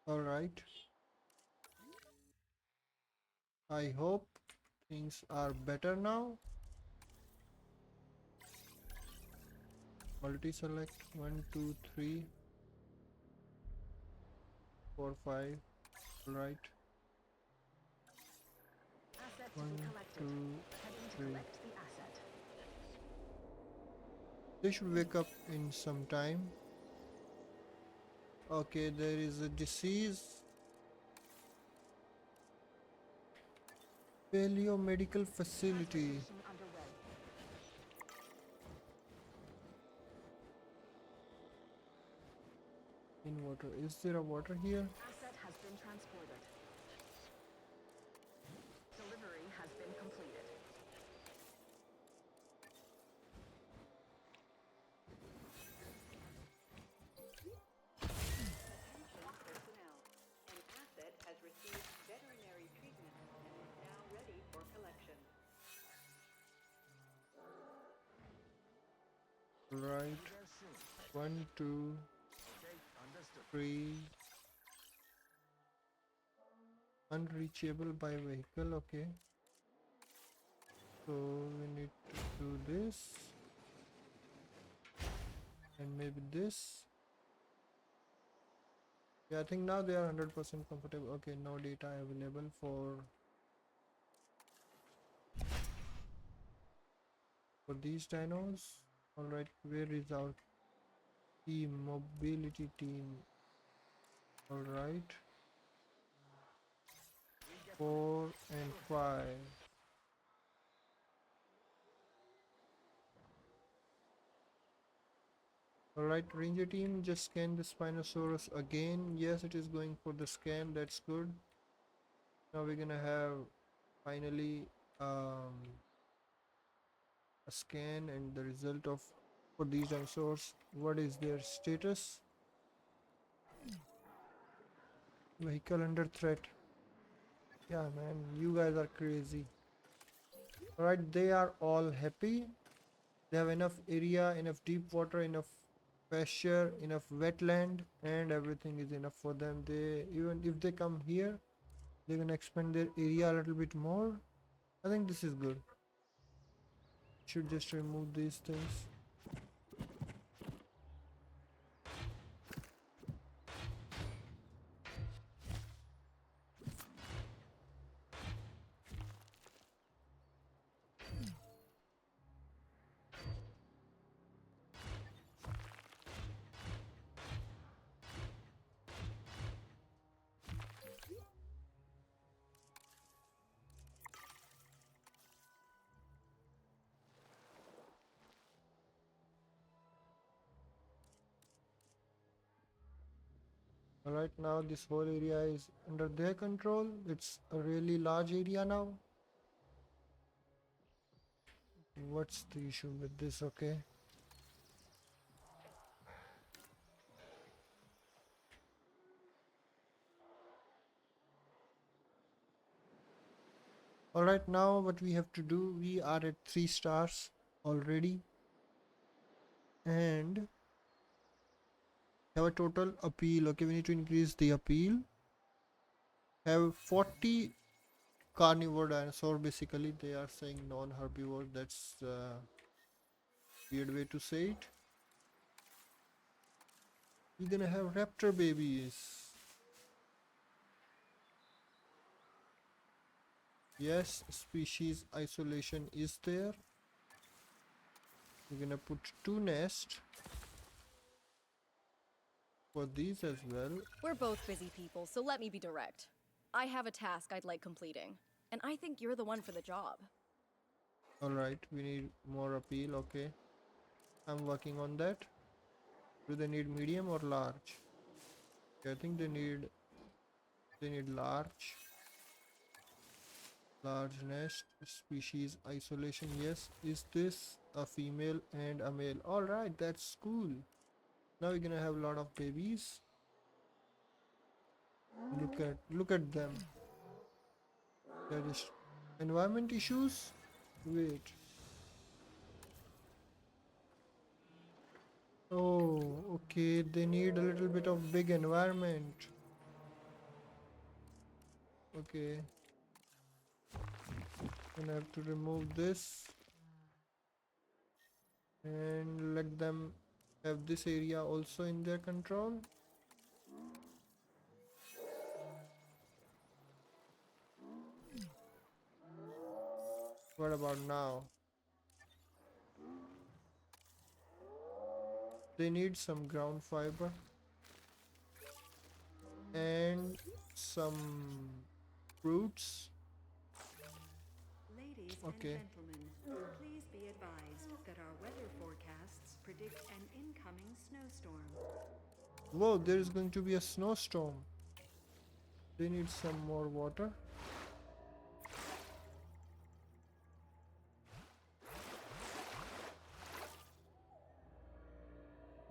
A: Alright. I hope things are better now. Multi-select 1, 2, 3, 4, 5. Alright.
D: Asset to
A: 1,
D: be collected.
A: 2,
D: Heading to
A: 3.
D: collect the asset.
A: They should wake up in some time. Okay, there is a disease. Paleo-medical facility.
D: Transportation underway.
A: In water. Is there a water here?
D: Asset has been transported. Delivery has been completed.
C: Attention personnel. An asset has received veterinary treatment and is now ready for collection.
A: Right. 1, 2, 3. Unreachable by vehicle. Okay. So we need to do this. And maybe this. Yeah, I think now they are 100% comfortable. Okay, no data available for these dinos. Alright, where is our team? Mobility team. Alright. 4 and 5. Alright, ranger team, just scan the Spinosaurus again. Yes, it is going for the scan. That's good. Now we're gonna have finally a scan and the result of for these dinosaurs. What is their status? Vehicle under threat. Yeah, man, you guys are crazy. Alright, they are all happy. They have enough area, enough deep water, enough pasture, enough wetland, and everything is enough for them. They, even if they come here, they're gonna expand their area a little bit more. I think this is good. Should just remove these things. Alright, now this whole area is under their control. It's a really large area now. What's the issue with this? Okay. Alright, now what we have to do, we are at 3 stars already. And have a total appeal. Okay, we need to increase the appeal. Have 40 carnivore dinosaur. Basically they are saying non-herbivore. That's weird way to say it. We're gonna have raptor babies. Yes, species isolation is there. We're gonna put 2 nests for these as well.
F: We're both busy people, so let me be direct. I have a task I'd like completing, and I think you're the one for the job.
A: Alright, we need more appeal. Okay, I'm working on that. Do they need medium or large? Okay, I think they need large. Large nest. Species isolation, yes. Is this a female and a male? Alright, that's cool. Now we're gonna have a lot of babies. Look at them. They're just environment issues. Wait. Oh, okay. They need a little bit of big environment. Okay. Gonna have to remove this and let them have this area also in their control. What about now? They need some ground fiber and some fruits.
C: Ladies
A: Okay.
C: and gentlemen, please be advised that our weather forecasts predict an incoming snowstorm.
A: Whoa, there is going to be a snowstorm. They need some more water.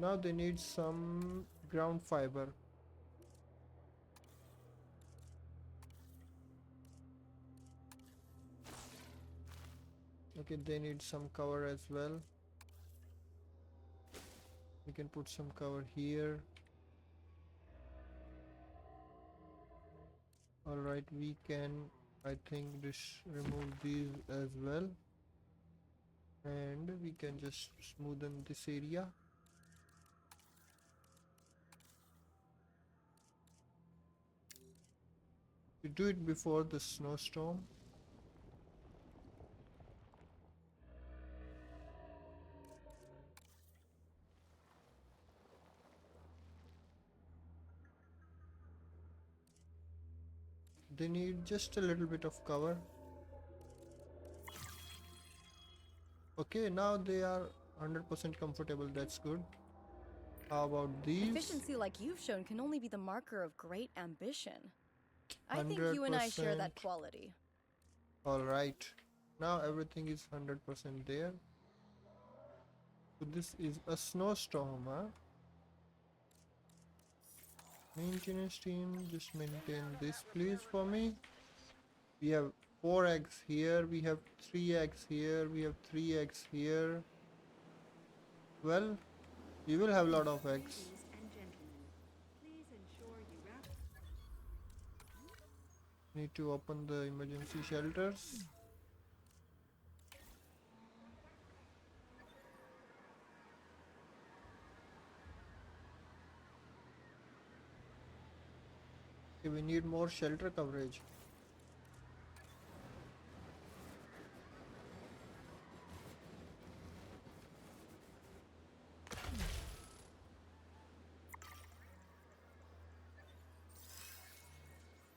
A: Now they need some ground fiber. Okay, they need some cover as well. We can put some cover here. Alright, we can, I think, just remove these as well. And we can just smoothen this area. We do it before the snowstorm. They need just a little bit of cover. Okay, now they are 100% comfortable. That's good. How about these?
F: Efficiency like you've shown can only be the marker of great ambition. I think you and I share that
A: 100%.
F: quality.
A: Alright, now everything is 100% there. So this is a snowstorm, huh? Maintenance team, just maintain this please for me. We have 4 eggs here, we have 3 eggs here, we have 3 eggs here. Well, you will have a lot of eggs.
C: Ladies and gentlemen, please ensure you wrap.
A: Need to open the emergency shelters. Okay, we need more shelter coverage.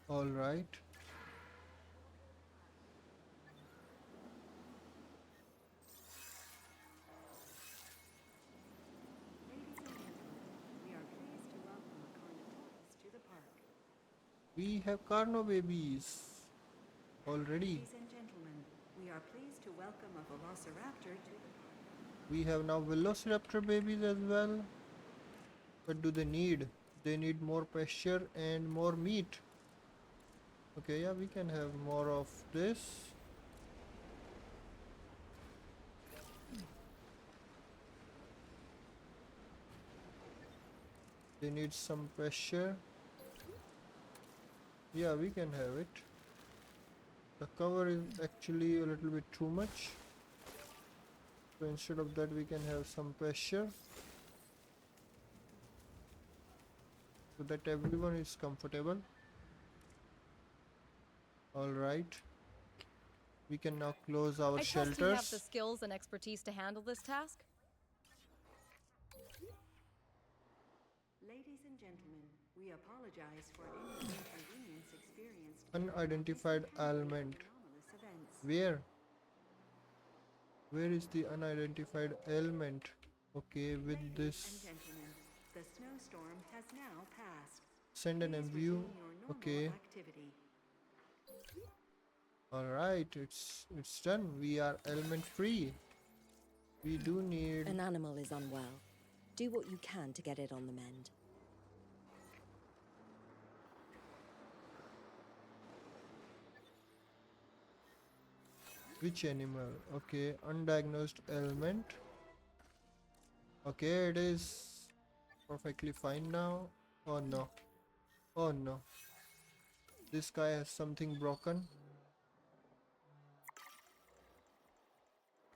A: All right.
C: Ladies and gentlemen, we are pleased to welcome a Carnotaurus to the park.
A: We have Carno babies already.
C: Ladies and gentlemen, we are pleased to welcome a Velociraptor to the park.
A: We have now Velociraptor babies as well. What do they need? They need more pasture and more meat. Okay, yeah, we can have more of this. They need some pasture. Yeah, we can have it. The cover is actually a little bit too much. So instead of that, we can have some pasture. So that everyone is comfortable. Alright. We can now close our
F: I trust you have the
A: shelters.
F: skills and expertise to handle this task.
C: Ladies and gentlemen, we apologize for any inconvenience experienced.
A: Unidentified ailment.
C: Anomalous events.
A: Where? Where is the unidentified ailment? Okay, with
C: Ladies
A: this,
C: and gentlemen, the snowstorm has now passed.
A: send an
C: Please
A: MVU.
C: resume your normal
A: Okay.
C: activity.
A: Alright, it's done. We are ailment free. We do need
I: An animal is unwell. Do what you can to get it on the mend.
A: which animal? Okay, undiagnosed ailment. Okay, it is perfectly fine now. Oh no. Oh no. This guy has something broken.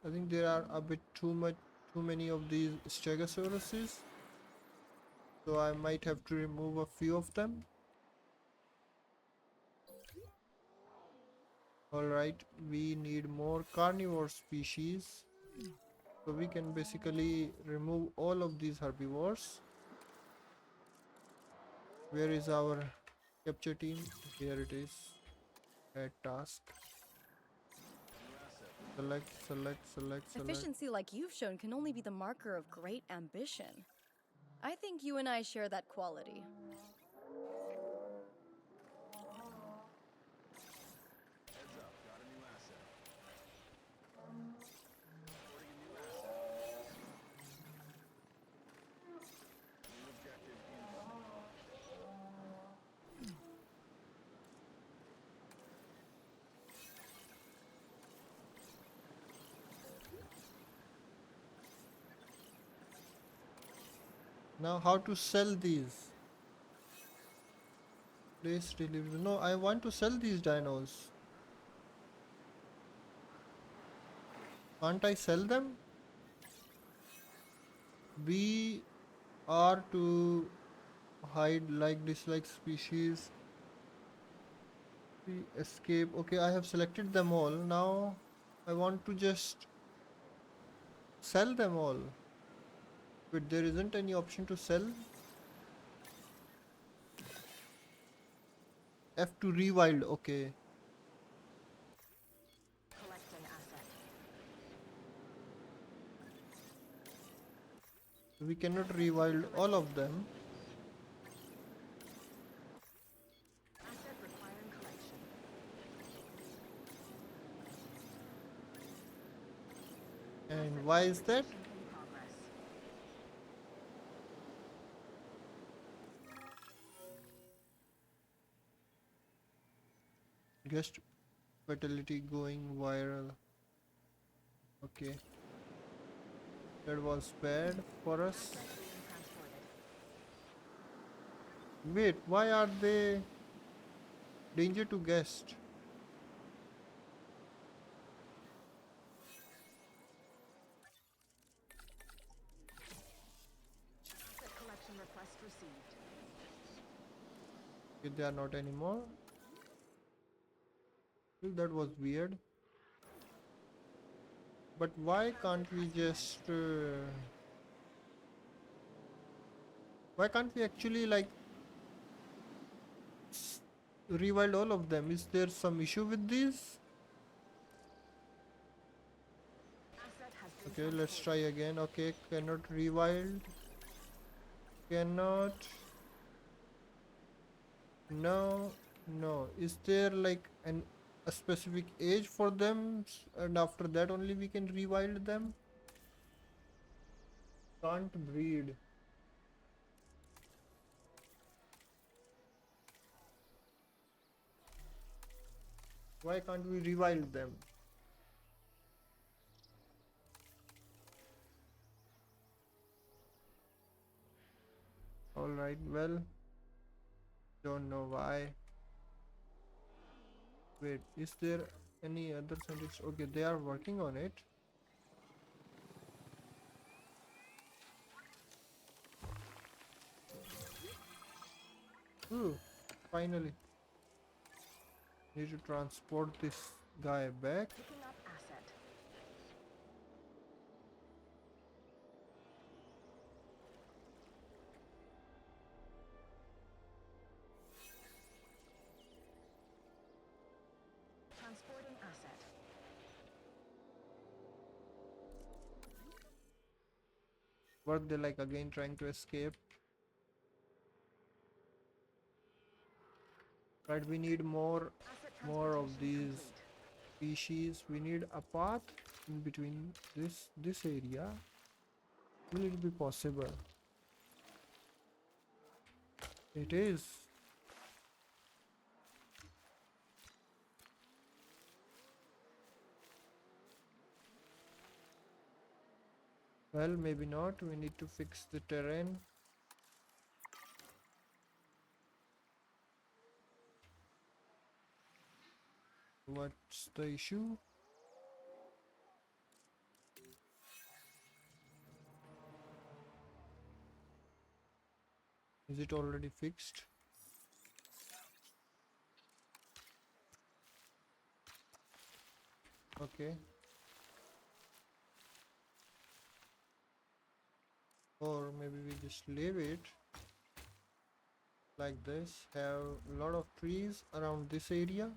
A: I think there are a bit too many of these stegosauruses. So I might have to remove a few of them. Alright, we need more carnivore species. So we can basically remove all of these herbivores. Where is our capture team? Here it is. Add task. Select, select, select, select.
F: Efficiency like you've shown can only be the marker of great ambition. I think you and I share that quality.
A: Now how to sell these? Place delivery. No, I want to sell these dinos. Can't I sell them? We are to hide like dislike species. We escape. Okay, I have selected them all. Now I want to just sell them all. But there isn't any option to sell. F to rewild. Okay.
D: Collecting asset.
A: We cannot rewild all of them.
D: Asset requiring collection.
A: And why is that?
D: In progress.
A: Guest fatality going viral. Okay. That was bad for us.
D: Asset being transported.
A: Wait, why are they danger to guest?
D: Asset collection request received.
A: Okay, they are not anymore. Well, that was weird. But why can't we just why can't we actually like rewild all of them? Is there some issue with these?
D: Asset has been
A: Okay, let's try
D: transported.
A: again. Okay, cannot rewild. Cannot. No, no. Is there like a specific age for them, and after that only we can rewild them? Can't breed. Why can't we rewild them? Alright, well, don't know why. Wait, is there any other scientist? Okay, they are working on it. Ooh, finally. Need to transport this guy back.
D: Picking up asset. Transporting asset.
A: Were they like again trying to escape? Right, we need more
D: Asset
A: of
D: transportation
A: these
D: complete.
A: species. We need a path in between this area. Will it be possible? It is. Well, maybe not. We need to fix the terrain. What's the issue? Is it already fixed? Okay. Or maybe we just leave it like this. Have a lot of trees around this area.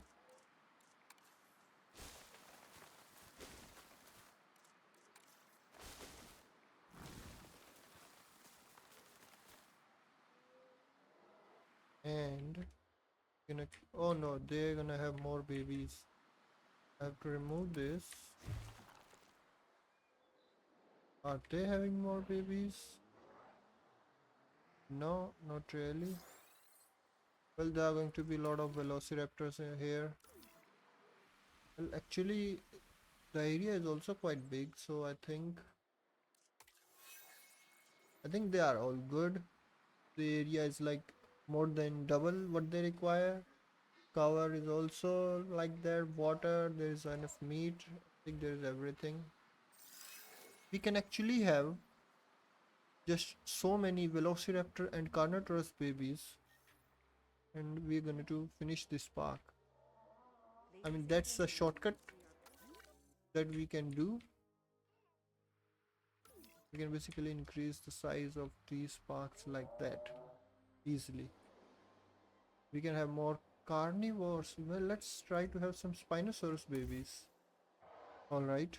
A: And gonna, oh no, they're gonna have more babies. I have to remove this. Are they having more babies? No, not really. Well, there are going to be a lot of velociraptors here. Well, actually, the area is also quite big, so I think they are all good. The area is like more than double what they require. Cover is also like that. Water, there is enough meat. I think there is everything. We can actually have just so many velociraptor and carnotaurus babies, and we're going to finish this park. I mean, that's a shortcut that we can do. We can basically increase the size of these parks like that easily. We can have more carnivores. Well, let's try to have some Spinosaurus babies. Alright.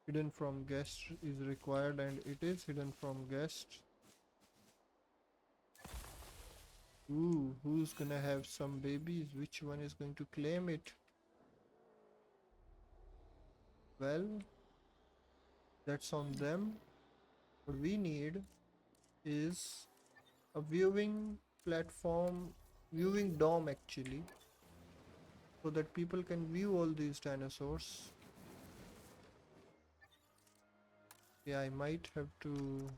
A: Hidden from guest is required, and it is hidden from guest. Ooh, who's gonna have some babies? Which one is going to claim it? Well, that's on them. What we need is a viewing platform, viewing dome actually. so that people can view all these dinosaurs. Yeah, I might have to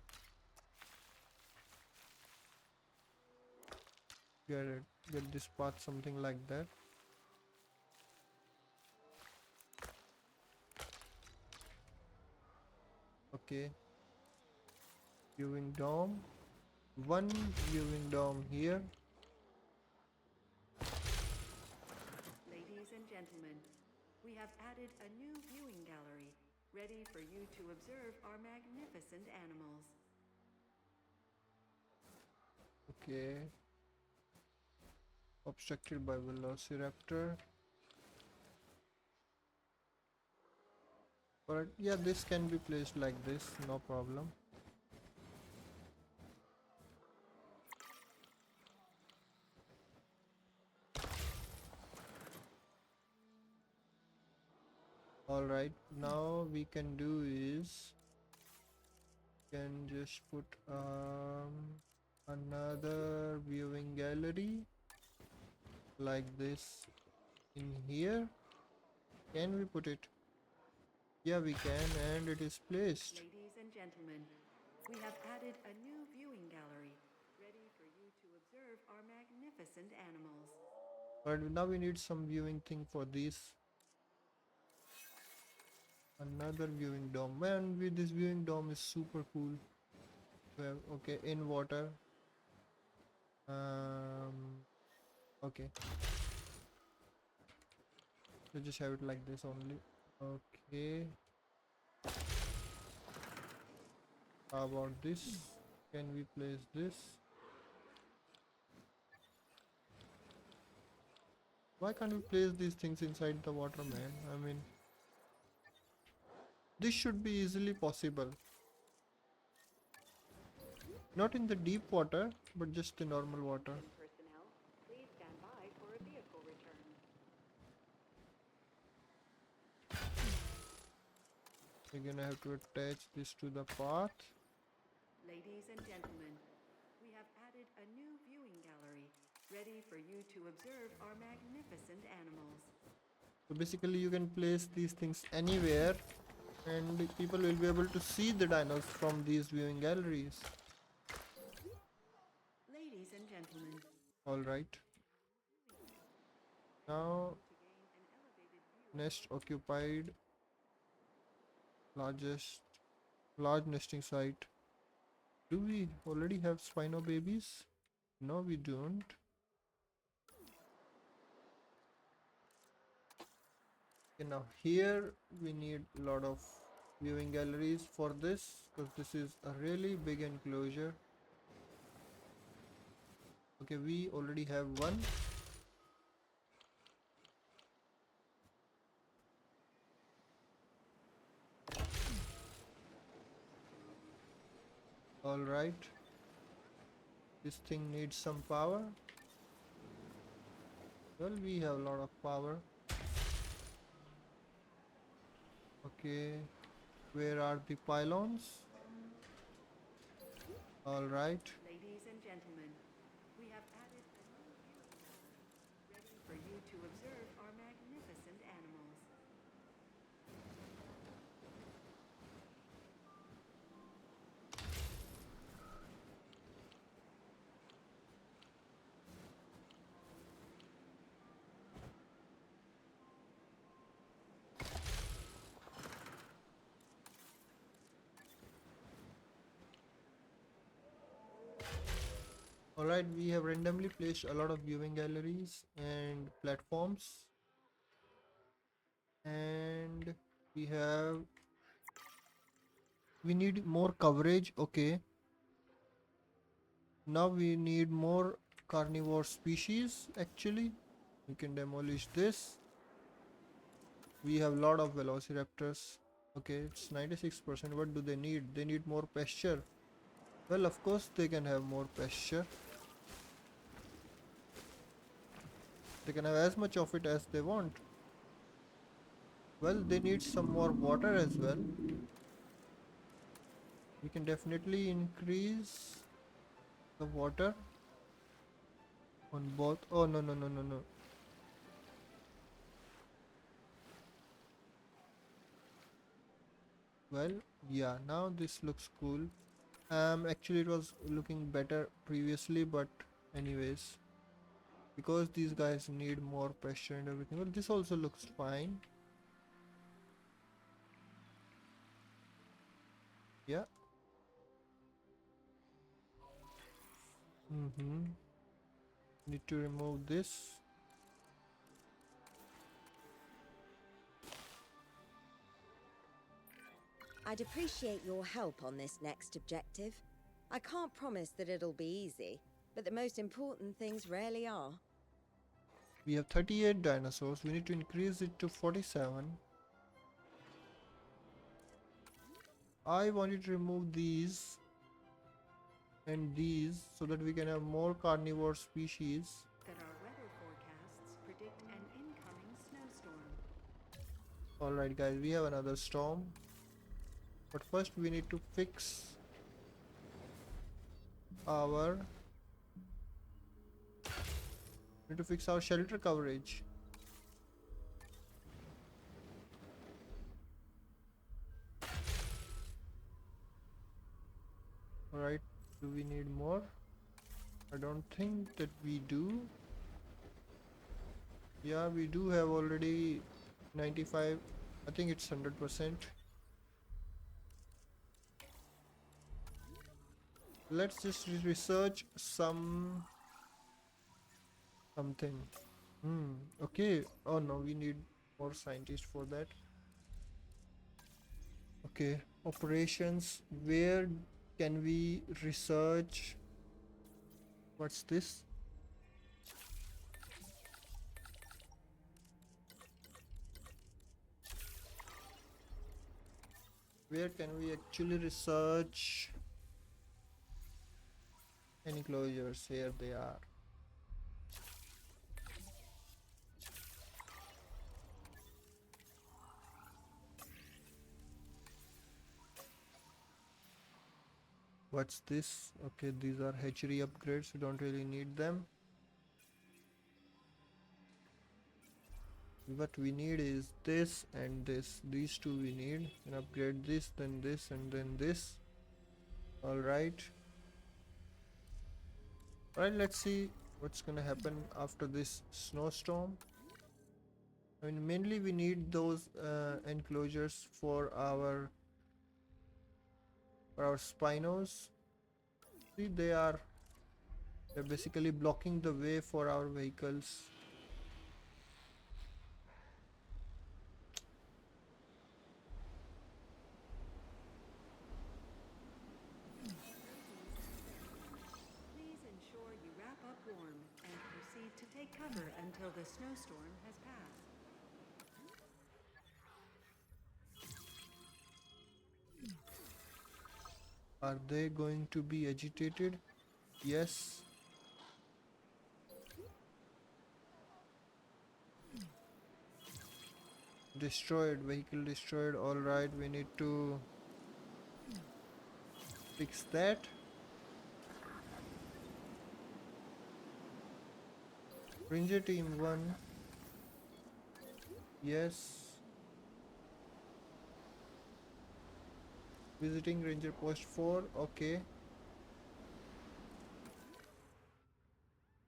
A: get this path, something like that. Okay, viewing dome, one viewing dome here.
C: Ladies and gentlemen, we have added a new viewing gallery, ready for you to observe our magnificent animals.
A: Okay, obstructed by velociraptor. But yeah, this can be placed like this, no problem. Alright, now we can do is can just put another viewing gallery like this in here. Can we put it? Yeah, we can, and it is placed.
C: Ladies and gentlemen, we have added a new viewing gallery, ready for you to observe our magnificent animals.
A: But now we need some viewing thing for these. Another viewing dome. Man, with this viewing dome is super cool. Well, okay, in water. Okay. So just have it like this only. Okay. How about this? Can we place this? Why can't we place these things inside the water, man? I mean, this should be easily possible. Not in the deep water, but just the normal water.
C: Personnel, please stand by for a vehicle return.
A: We're gonna have to attach this to the path.
C: Ladies and gentlemen, we have added a new viewing gallery, ready for you to observe our magnificent animals.
A: So basically you can place these things anywhere and people will be able to see the dinos from these viewing galleries.
C: Ladies and gentlemen,
A: Alright. Now nest occupied. Large nesting site. Do we already have spino babies? No, we don't. Okay, now here we need a lot of viewing galleries for this because this is a really big enclosure. Okay, we already have one. Alright. This thing needs some power. Well, we have a lot of power. Okay. Where are the pylons? Alright.
C: ladies and gentlemen, we have added a new viewing gallery, ready for you to observe our magnificent animals.
A: Alright, we have randomly placed a lot of viewing galleries and platforms. And we need more coverage. Okay. Now we need more carnivore species actually. We can demolish this. We have a lot of velociraptors. Okay, it's 96%. What do they need? They need more pasture. Well, of course they can have more pasture. They can have as much of it as they want. Well, they need some more water as well. We can definitely increase the water on both. Oh, no. well. Yeah, now this looks cool. Actually it was looking better previously, but anyways, because these guys need more pressure and everything. Well, this also looks fine. Yeah. Need to remove this.
I: I'd appreciate your help on this next objective. I can't promise that it'll be easy, but the most important things rarely are.
A: We have 38 dinosaurs. We need to increase it to 47. I wanted to remove these and these so that we can have more carnivore species.
C: That our weather forecasts predict an incoming snowstorm.
A: Alright guys, we have another storm. But first we need to fix our shelter coverage. Alright, do we need more? I don't think that we do. Yeah, we do have already 95. I think it's 100%. Let's just research something. Okay. Oh no, we need more scientists for that. Okay, operations. Where can we research? What's this? Where can we actually research enclosures? Here they are. What's this? Okay, these are hatchery upgrades. We don't really need them. What we need is this and this. These two we need. And upgrade this, then this, and then this. Alright. Alright, let's see what's gonna happen after this snowstorm. I mean, mainly we need those enclosures for our spinos. See, they're basically blocking the way for our vehicles.
C: Please ensure you wrap up warm and proceed to take cover until the snowstorm has passed.
A: Are they going to be agitated? Yes. Destroyed, vehicle destroyed. Alright, we need to fix that. Ranger team 1. Yes. Visiting ranger post 4. Okay.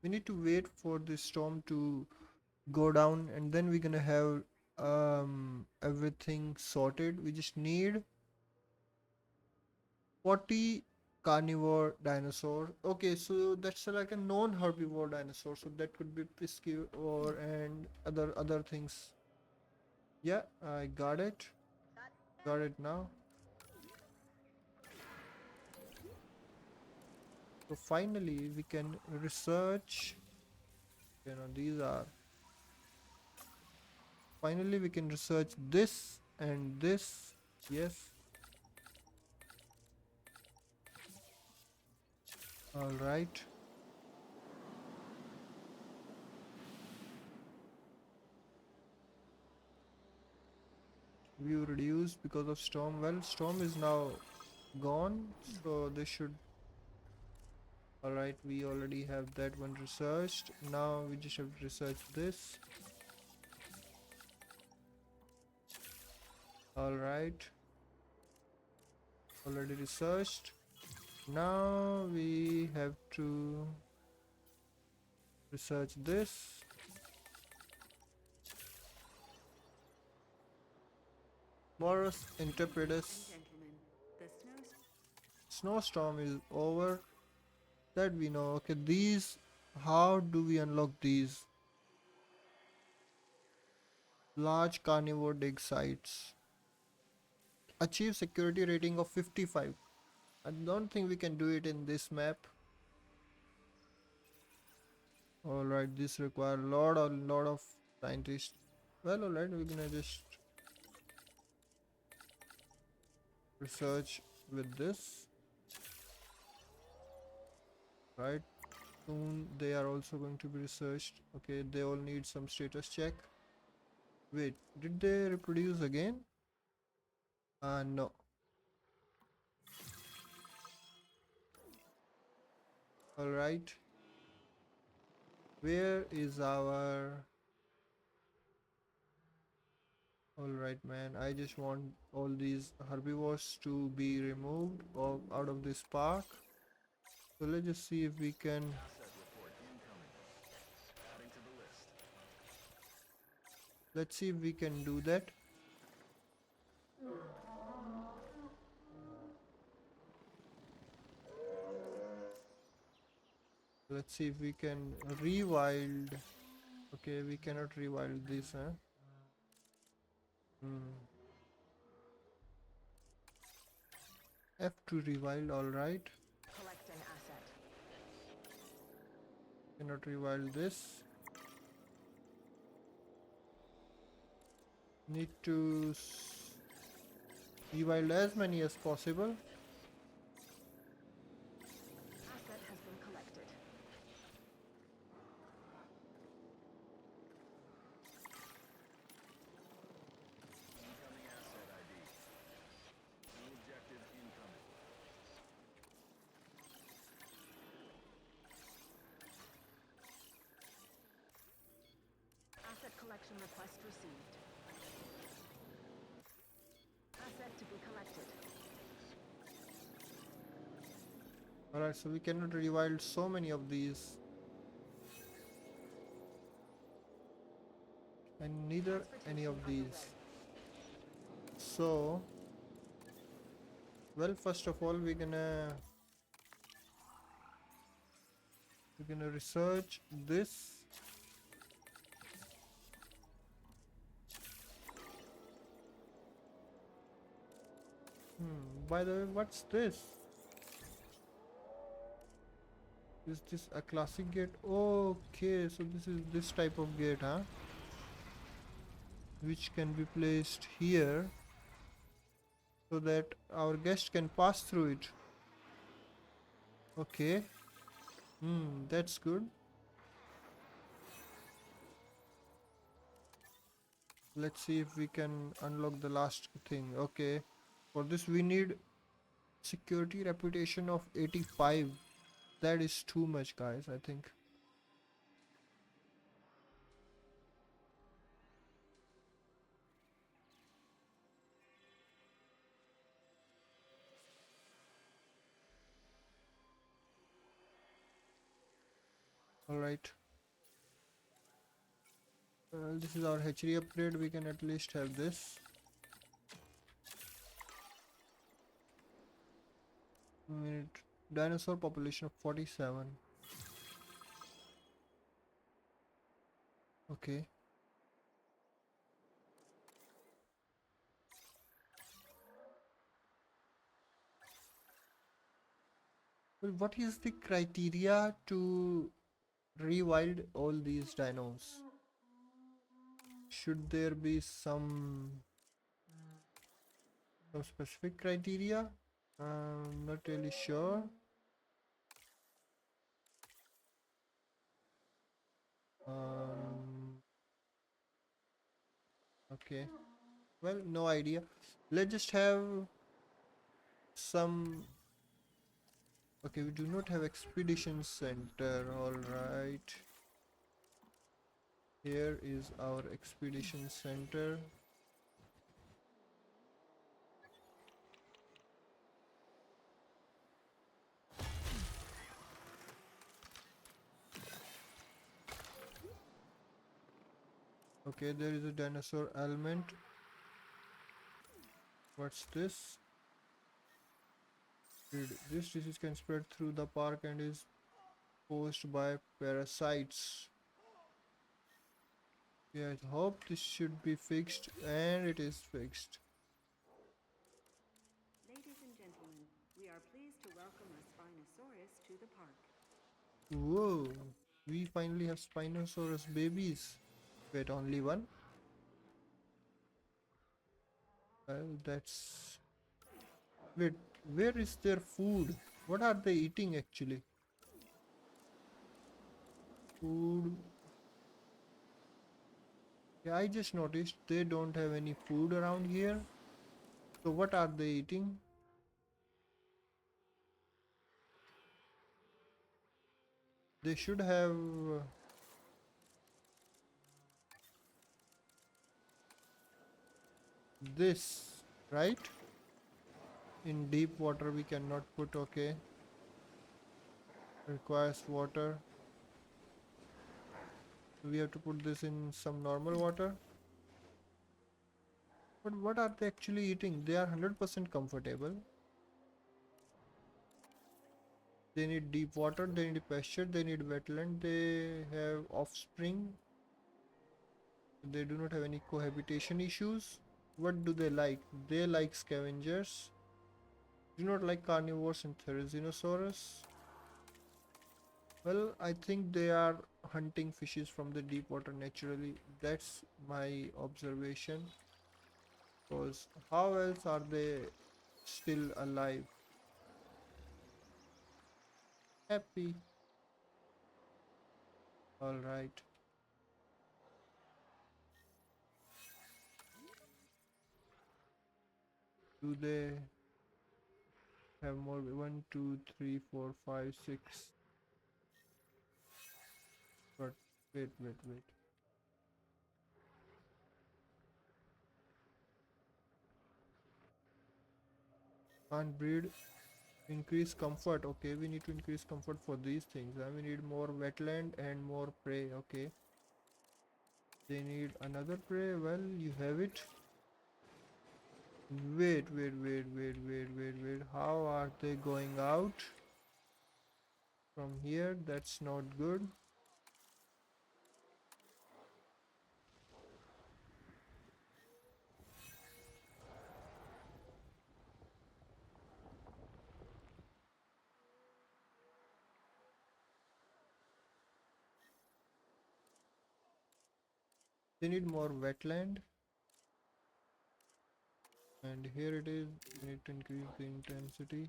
A: We need to wait for this storm to go down and then we're gonna have everything sorted. We just need 40 carnivore dinosaur. Okay, so that's like a non-herbivore dinosaur, so that could be piscivore and other things. Yeah, I got it now. So finally we can research, these are, finally we can research this and this. Yes. All right. View reduced because of storm. Well, storm is now gone, so they should. Alright, we already have that one researched. Now we just have to research this. Alright. Already researched. Now we have to research this. Morus Interpretus.
C: Gentlemen, the
A: Snowstorm is over. That we know. Okay, these. How do we unlock these? Large carnivore dig sites. Achieve security rating of 55. I don't think we can do it in this map. Alright, this require a lot of scientists. Well, alright, we're gonna just research with this. Right, soon they are also going to be researched. Okay, they all need some status check. Wait, did they reproduce again? No. Alright. Where is our... Alright man, I just want all these herbivores to be removed out of this park. So let's just see if we can... Let's see if we can do that. Let's see if we can rewild. Okay, we cannot rewild this, huh? F to rewild, alright.
D: Collecting asset.
A: Cannot rewild this. Need to rewild as many as possible.
D: Asset has been collected.
E: Incoming asset ID. New objective incoming.
D: Asset collection request received. Asset to be collected.
A: Alright, so we cannot rewild so many of these. And neither any of these. So, well, first of all, we're gonna research this. By the way, what's this? Is this a classic gate? Okay, so this is this type of gate, huh? Which can be placed here so that our guest can pass through it. Okay. That's good. Let's see if we can unlock the last thing. Okay. For this we need security reputation of 85. That is too much, guys, I think. Alright. This is our hatchery upgrade. We can at least have this. We need dinosaur population of 47. Okay. Well, what is the criteria to rewild all these dinos? Should there be some specific criteria? I'm not really sure. Okay. Well, no idea. Let's just have some. Okay, we do not have expedition center. All right. Here is our expedition center. Okay, there is a dinosaur element. What's this? This disease can spread through the park and is caused by parasites. Yeah, I hope this should be fixed, and it is fixed.
C: Ladies and gentlemen, we are pleased to welcome a Spinosaurus to the park.
A: Whoa, we finally have Spinosaurus babies. Wait, only one? Well, that's... Wait, where is their food? What are they eating actually? Food. Yeah, I just noticed they don't have any food around here. So what are they eating? They should have this, right? In deep water we cannot put, okay. Requires water. We have to put this in some normal water. But what are they actually eating? They are 100% comfortable. They need deep water, they need pasture, they need wetland, they have offspring. They do not have any cohabitation issues. What do they like? They like scavengers. Do not like carnivores and therizinosaurus. Well, I think they are hunting fishes from the deep water naturally. That's my observation. Because how else are they still alive? Happy. Alright. Do they have more? 1, 2, 3, 4, 5, 6. But wait. Can't breed. Increase comfort. Okay, we need to increase comfort for these things. And we need more wetland and more prey. Okay. They need another prey. Well, you have it. Wait. How are they going out? From here? That's not good. They need more wetland. And here it is. We need to increase the intensity.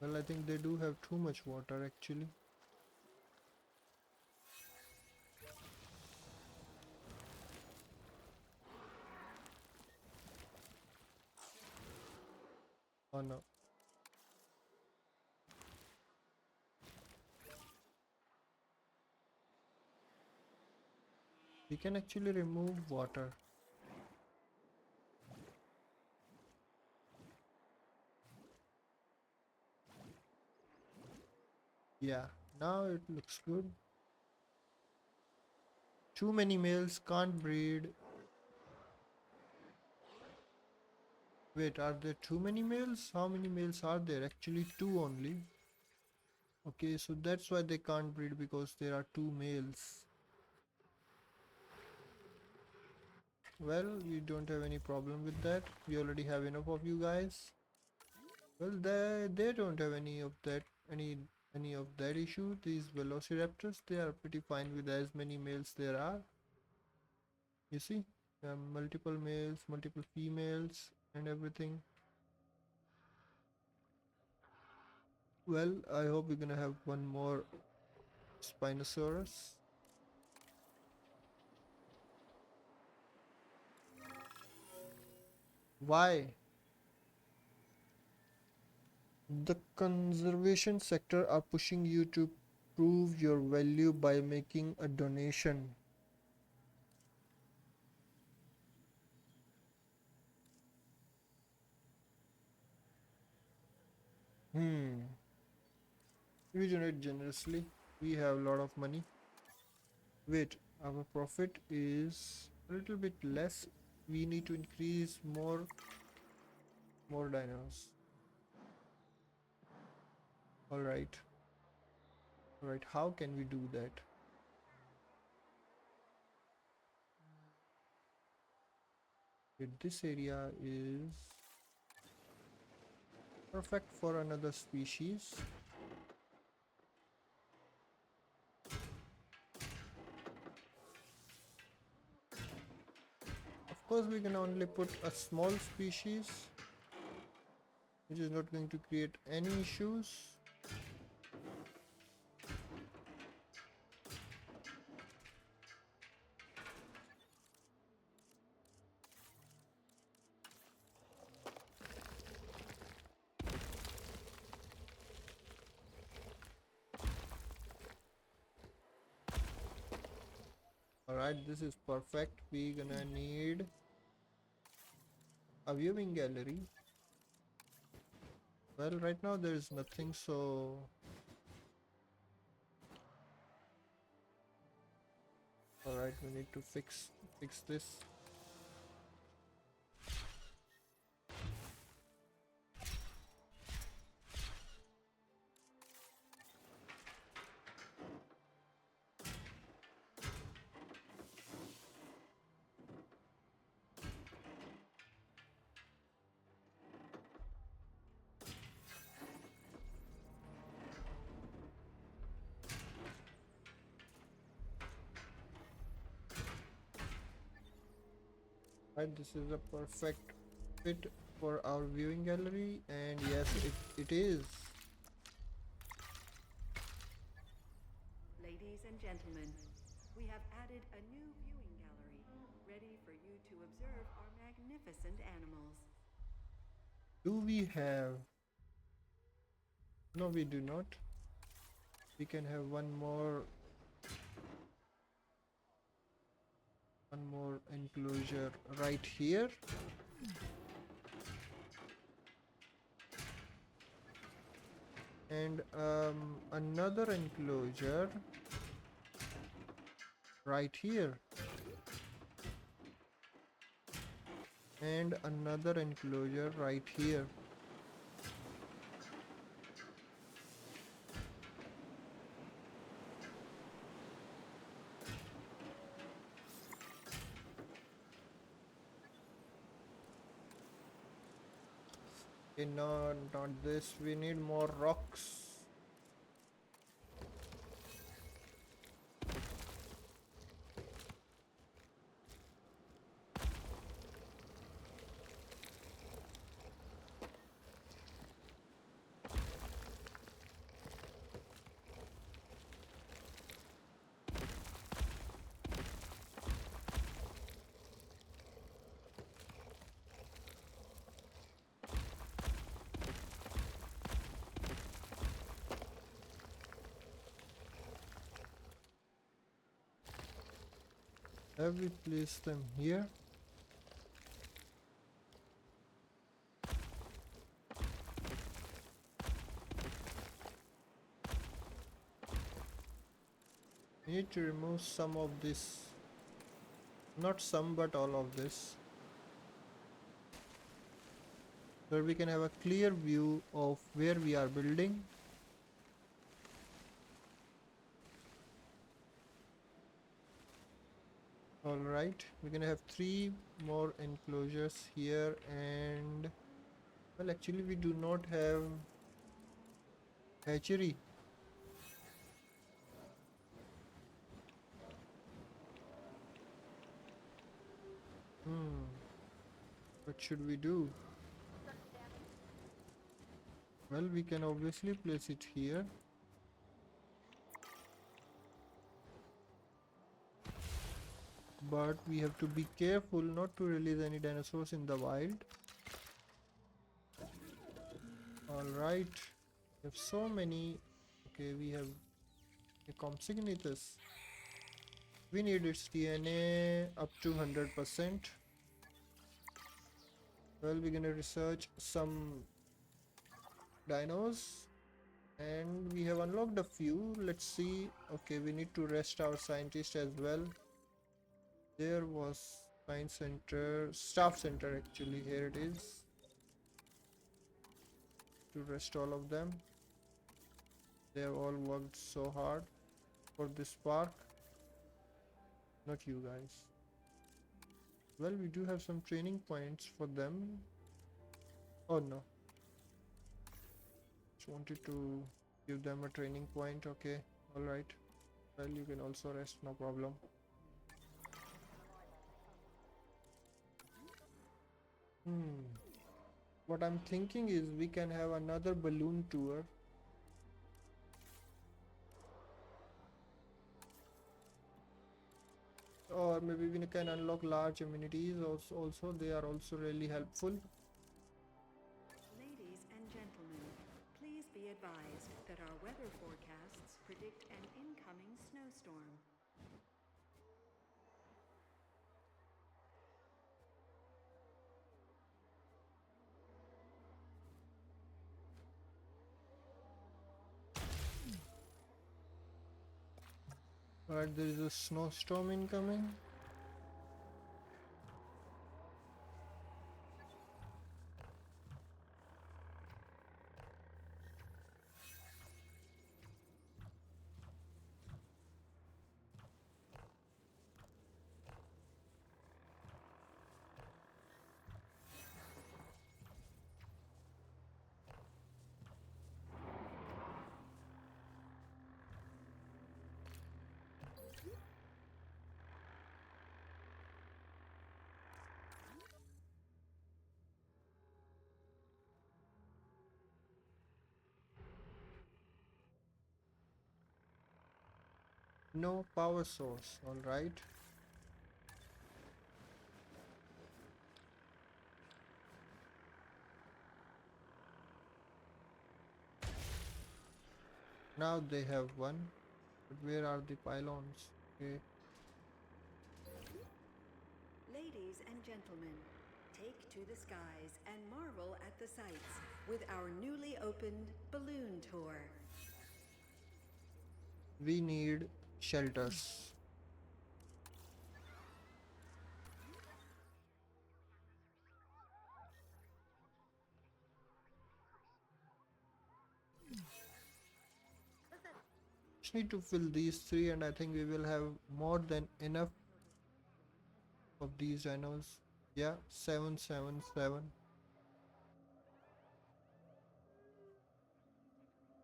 A: Well, I think they do have too much water actually. Oh no. We can actually remove water. Yeah, now it looks good. Too many males can't breed. Wait, are there too many males? How many males are there? Actually, two only. Okay, so that's why they can't breed, because there are two males. Well, we don't have any problem with that. We already have enough of you guys. Well, they don't have any of that issue. These velociraptors, they are pretty fine with as many males there are. You see, multiple males, multiple females, and everything. Well, I hope we're gonna have one more Spinosaurus. Why? The conservation sector are pushing you to prove your value by making a donation. Hmm. We donate generously. We have a lot of money. Wait, our profit is a little bit less. We need to increase more dinos. Alright. Alright, how can we do that? This area is perfect for another species. Of course, we can only put a small species, which is not going to create any issues. Alright, this is perfect. We're gonna need a viewing gallery. Well, right now there is nothing, so alright, we need to fix this. Right, this is a perfect fit for our viewing gallery, and yes, it is.
C: Ladies and gentlemen, we have added a new viewing gallery, ready for you to observe our magnificent animals.
A: Do we have? No, we do not. We can have one more enclosure right here. And another enclosure right here. And another enclosure right here. Okay, no, not this. We need more rocks. Have we placed them here? We need to remove some of this. Not some, but all of this. So we can have a clear view of where we are building. Alright, we're gonna have 3 more enclosures here, and well, actually we do not have hatchery. What should we do? Well, we can obviously place it here. But we have to be careful not to release any dinosaurs in the wild. Alright. We have so many. Okay, we have a Compsognathus. We need its DNA up to 100%. Well, we're gonna research some dinos. And we have unlocked a few. Let's see. Okay, we need to rest our scientist as well. There was science center, staff center actually. Here it is. To rest all of them. They have all worked so hard for this park. Not you guys. Well, we do have some training points for them. Oh no. Just wanted to give them a training point. Okay, alright. Well, you can also rest, no problem. What I'm thinking is we can have another balloon tour. Or maybe we can unlock large amenities also they are also really helpful.
C: Ladies and gentlemen, please be advised that our weather forecasts predict an incoming snowstorm.
A: Alright, there is a snowstorm incoming. No power source. Alright. Now they have one. But where are the pylons? Okay.
C: Ladies and gentlemen, take to the skies and marvel at the sights with our newly opened balloon tour.
A: We need shelters. Just need to fill these three and I think we will have more than enough of these dinos. Yeah, 777.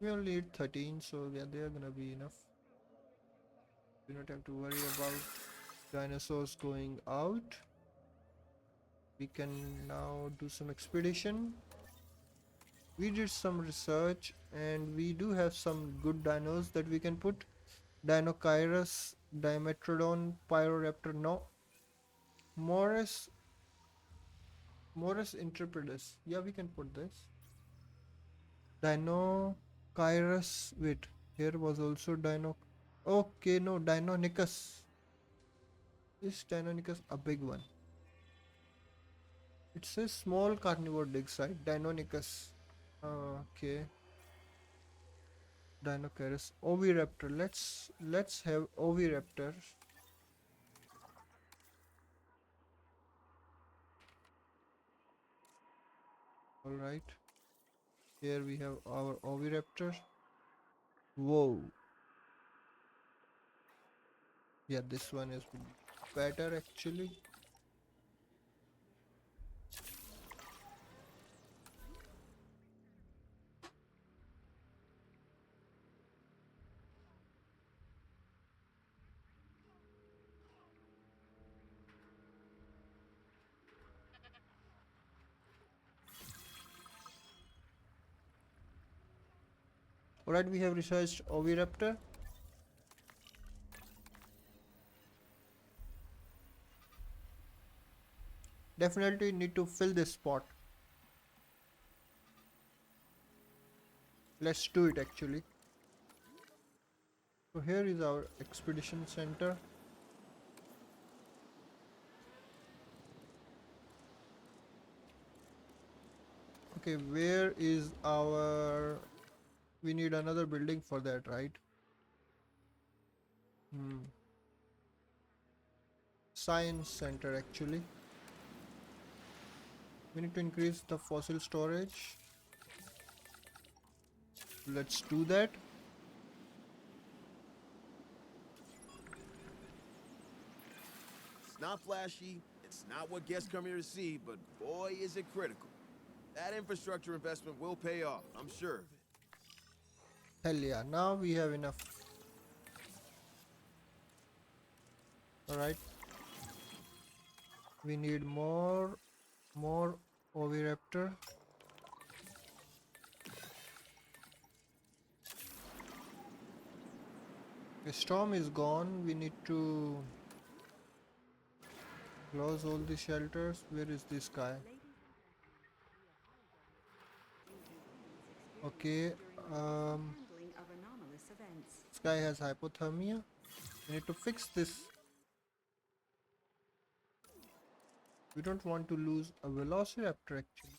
A: We only need 13, so yeah, they are gonna be enough. We don't have to worry about dinosaurs going out. We can now do some expedition. We did some research and we do have some good dinos that we can put. Dinochirus, Dimetrodon, Pyroraptor, no. Morris Intrepidus. Yeah, we can put this. Dinochirus. Wait, here was also Dino. Okay, no, Deinonychus. Is Deinonychus a big one? It says small carnivore dig site. Deinonychus. Okay. Dinochirus. Oviraptor. Let's have Oviraptor. Alright. Here we have our Oviraptor. Whoa. Yeah, this one is better actually. Alright, we have researched Oviraptor. Definitely need to fill this spot. Let's do it actually. So here is our expedition center. Okay, where is our We need another building for that, right? Science center actually. We need to increase the fossil storage. Let's do that.
B: It's not flashy, it's not what guests come here to see, but boy, is it critical. That infrastructure investment will pay off, I'm sure of it.
A: Hell yeah, now we have enough. Alright. We need more oviraptor. The storm is gone. We need to close all the shelters. Where is this guy? Okay,
C: Handling of anomalous events.
A: this guy has hypothermia. We need to fix this. We don't want to lose a velociraptor actually.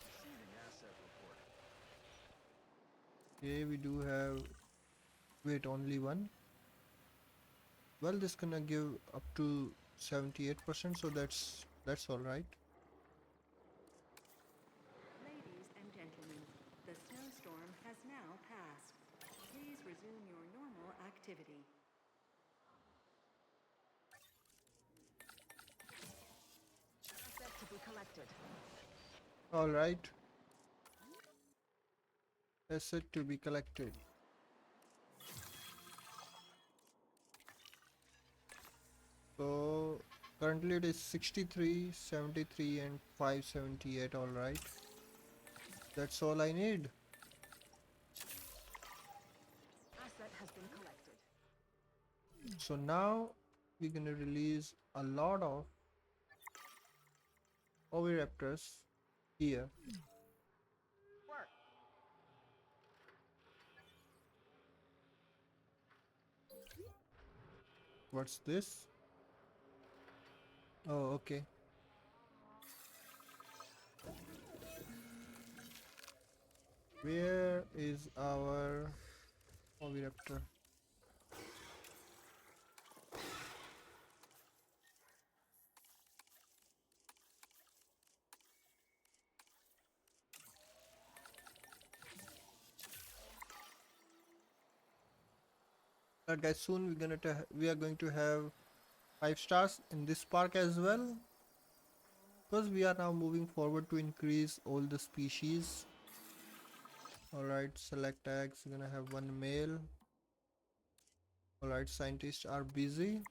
A: Okay, we do have, wait, only one. Well, this gonna give up to 78%, so that's all right.
C: Ladies and gentlemen, the snowstorm has now passed. Please resume your normal activity.
D: Asset to be collected.
A: All right. Asset to be collected. So currently it is 63, 73 and 578. All right. That's all I need.
D: Asset has been collected.
A: So now we're gonna release a lot of oviraptors here.
D: Work.
A: What's this? Oh, okay. Where is our oviraptor? Alright guys, soon we are going to have 5 stars in this park as well, because we are now moving forward to increase all the species. Alright, select tags. We're gonna have one male. Alright, scientists are busy.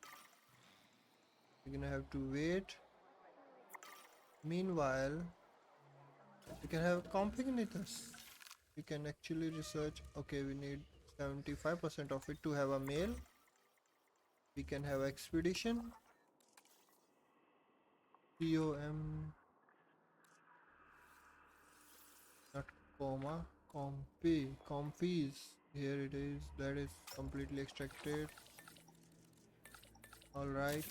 A: We're gonna have to wait. Meanwhile, we can have compagnitas. We can actually research. Okay, we need 75% of it to have a male. We can have expedition. COM, not comma, compies. Here it is. That is completely extracted. All right.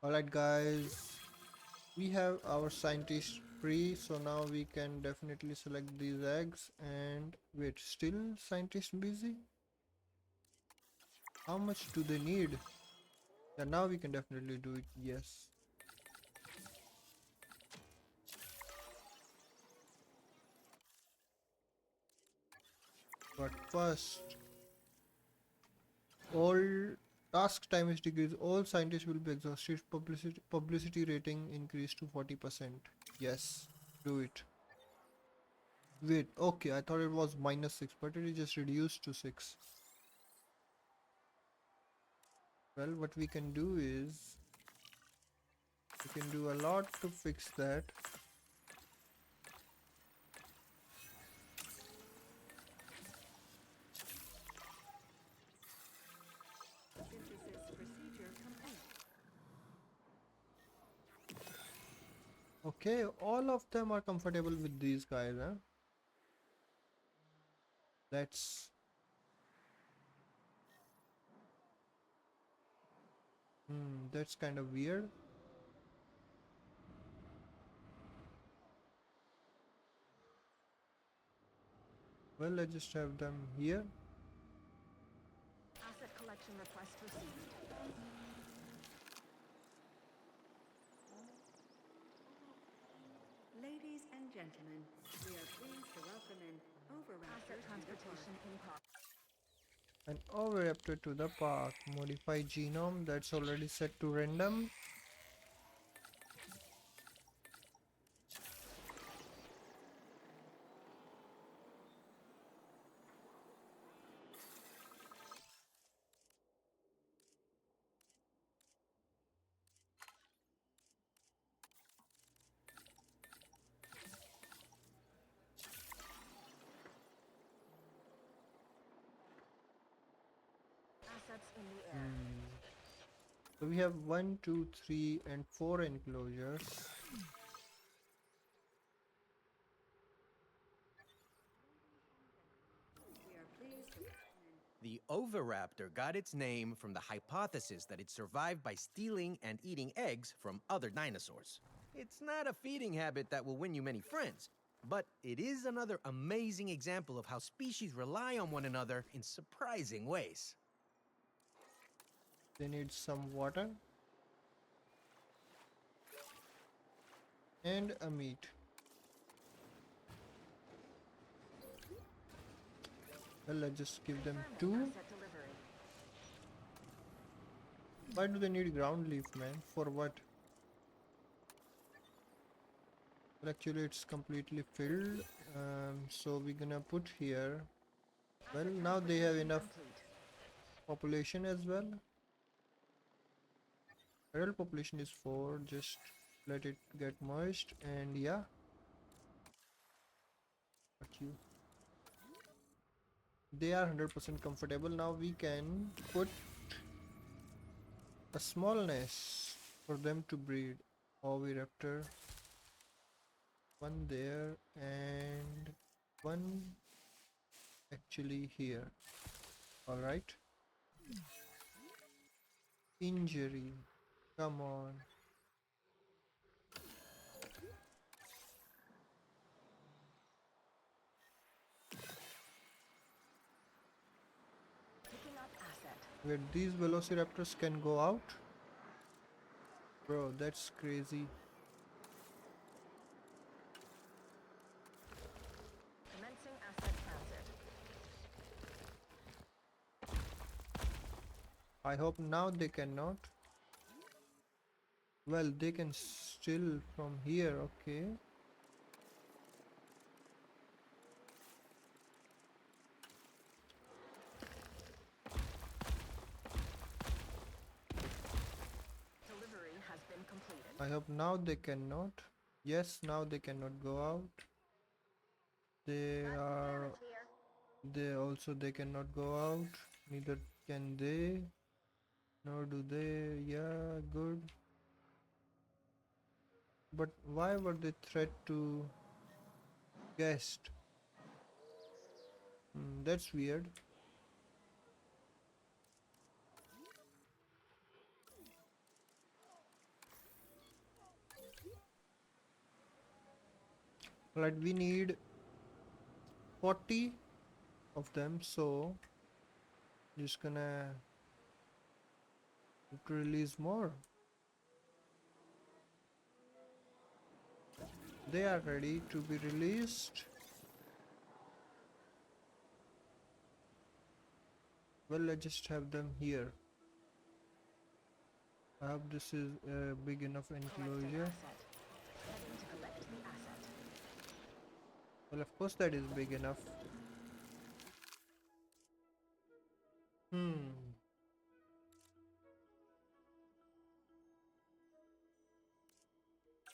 A: Alright guys, we have our scientist free, so now we can definitely select these eggs. And wait, still scientist busy? How much do they need? Yeah, now we can definitely do it. Yes. But first, all task time is decreased. All scientists will be exhausted. Publicity rating increased to 40%. Yes, do it. Wait, okay, I thought it was -6, but it is just reduced to 6. Well, what we can do is we can do a lot to fix that.
C: Synthesis procedure complete.
A: Okay, all of them are comfortable with these guys, huh? Let's That's kind of weird. Well, let's just have them here.
D: Asset collection request received.
C: Ladies and gentlemen, we are pleased to welcome an
D: Asset
C: Oviraptor
D: transportation in progress.
A: An Oviraptor to the park. Modify genome. That's already set to random.
D: Assets in the air.
A: So we have 1, 2, 3, and 4 enclosures.
C: We are pleased to welcome an
K: The Oviraptor got its name from the hypothesis that it survived by stealing and eating eggs from other dinosaurs. It's not a feeding habit that will win you many friends, but it is another amazing example of how species rely on one another in surprising ways.
A: They need some water and a meat. Well, let's just give them 2.
D: Asset delivery.
A: Why do they need ground leaf, man? For what? Well, actually, it's completely filled. So we're gonna put here. Well,
D: Asset
A: now they have
D: transportation
A: enough
D: complete.
A: population as well. Adult population is 4. Just let it get merged, and yeah. Fuck you. They are 100% comfortable. Now we can put a small nest for them to breed. Oviraptor. One there and one actually here. Alright. Injury. Come on.
D: Picking up asset.
A: Where these velociraptors can go out? Bro, that's crazy.
D: Commencing asset transit.
A: I hope now they cannot. Well, they can still from here, okay.
D: Delivery has been completed.
A: I hope now they cannot. Yes, now they cannot go out. They are. They cannot go out. Neither can they. Nor do they. Yeah, good. But why were they threat to guest? That's weird. Right, we need 40 of them, so just gonna have to release more. They are ready to be released. Well, let's just have them here. I hope this is a big enough
D: Collecting
A: enclosure.
D: asset. Heading to collect the asset.
A: Well, of course that is big enough.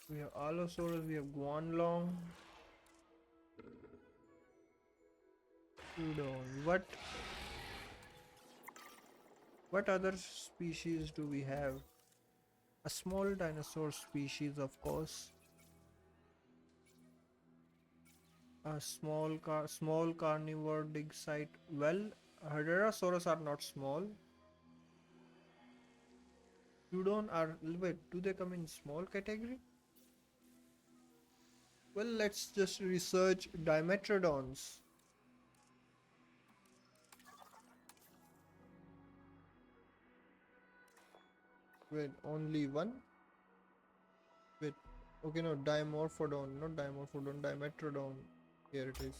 A: We have Allosaurus, we have Guanlong. Udon. What other species do we have? A small dinosaur species, of course. A small carnivore dig site. Well, Hadrosaurus are not small. Udon are, wait, do they come in small category? Well, let's just research Dimetrodons. Wait, only one? Wait, okay, no, Dimorphodon, not Dimorphodon, Dimetrodon. Here it is.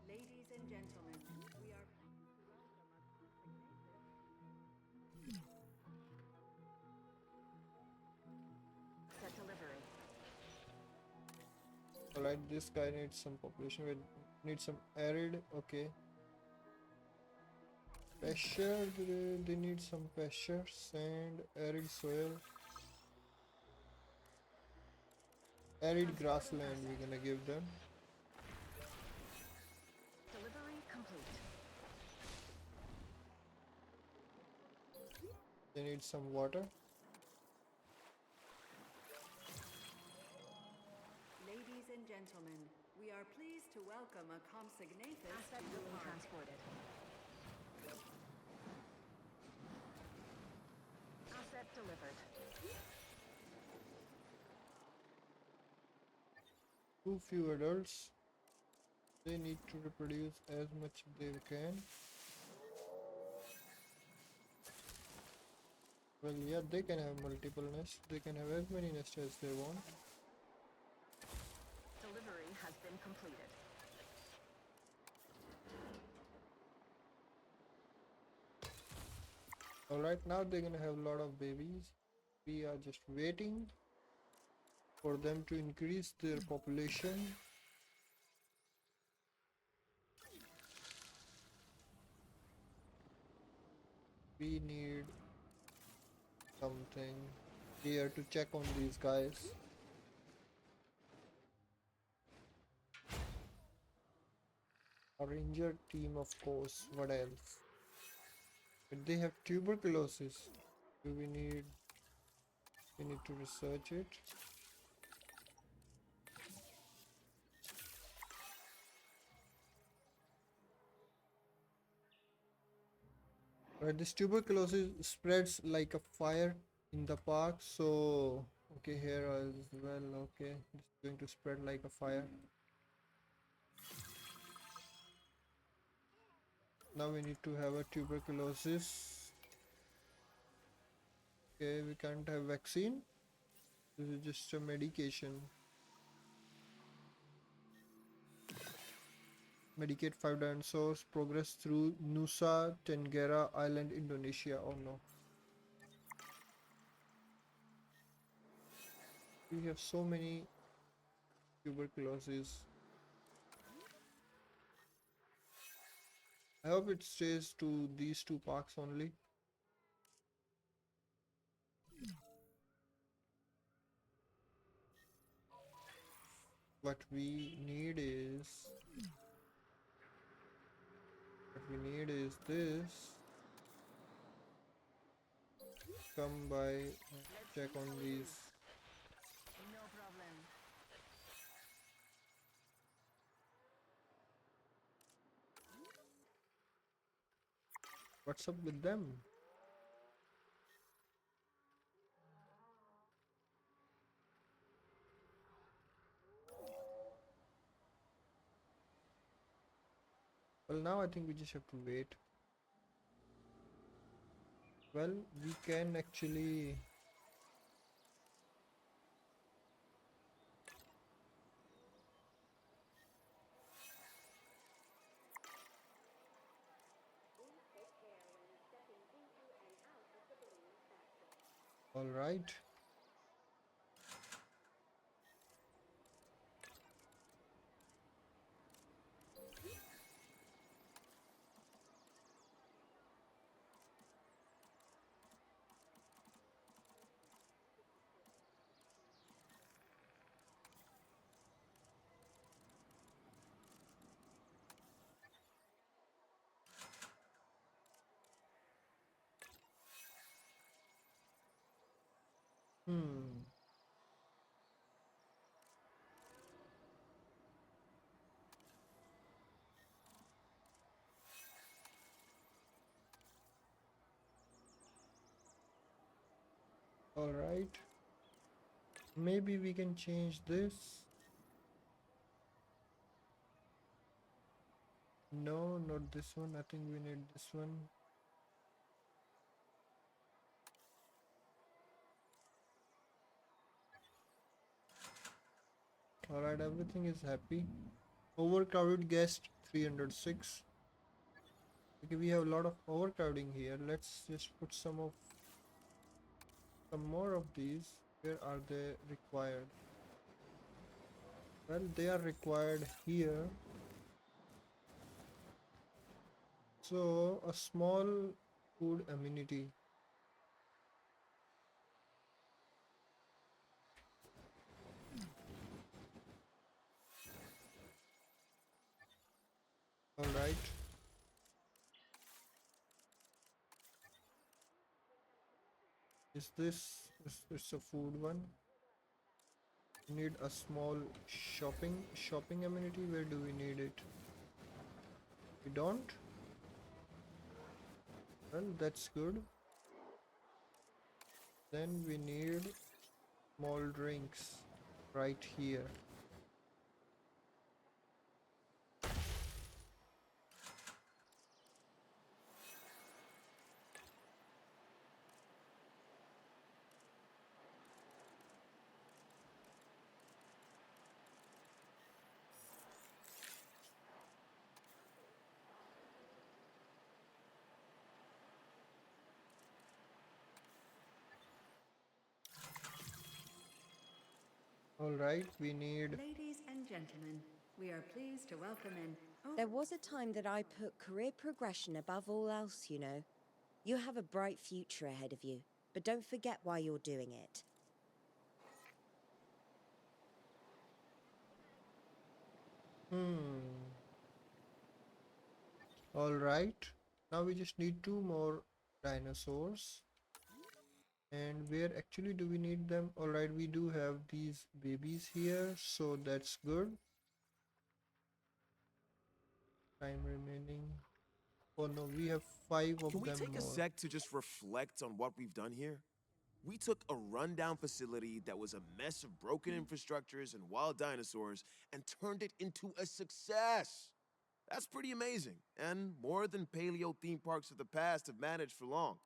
C: Ladies and gentlemen, we are
D: Set delivery.
A: Alright, this guy needs some population. Wait, need some arid, okay. Pasture, they need some pasture, sand, arid soil. Arid grassland we're gonna give them.
D: Delivery complete.
A: They need some water.
C: Ladies and gentlemen, we are pleased to welcome a consignatus
D: Asset
C: to the
D: being
C: park.
D: transported. Asset delivered.
A: Too few adults. They need to reproduce as much they can. Well, yeah, they can have multiple nests. They can have as many nests as they want.
D: Delivery has been completed.
A: Alright, now they're gonna have a lot of babies. We are just waiting for them to increase their population. We need something here to check on these guys. A ranger team, of course. What else? But they have tuberculosis. Do we need to research it. Right, this tuberculosis spreads like a fire in the park, so okay, here as well. Okay, it's going to spread like a fire. Now we need to have a tuberculosis. Okay, we can't have vaccine. This is just a medication. Medicate 5 dinosaurs. Progress through Nusa Tenggara Island, Indonesia. Oh no. We have so many tuberculosis. I hope it stays to these two parks only. What we need is this. Come by and check on these.
D: No problem.
A: What's up with them? Well, now I think we just have to wait. Well, we can actually all right. Hmm. All right. Maybe we can change this. No, not this one. I think we need this one. All right, everything is happy. Overcrowded guest 306. Okay, we have a lot of overcrowding here. Let's just put some more of these. Where are they required? Well, they are required here. So a small food amenity. All right. Is this it's a food one? Need a small shopping amenity. Where do we need it? We don't. Well, that's good. Then we need small drinks right here. All right, we need.
C: Ladies and gentlemen, we are pleased to welcome in.
I: There was a time that I put career progression above all else, you know. You have a bright future ahead of you, but don't forget why you're doing it.
A: Hmm. All right. Now we just need two more dinosaurs. And where actually do we need them? All right, we do have these babies here, so that's good. Time remaining. Oh no, we have 5
B: Can
A: of
B: we
A: them
B: take a
A: more.
B: sec to just reflect on what we've done here? We took a rundown facility that was a mess of broken infrastructures and wild dinosaurs and turned it into a success. That's pretty amazing, and more than paleo theme parks of the past have managed for long.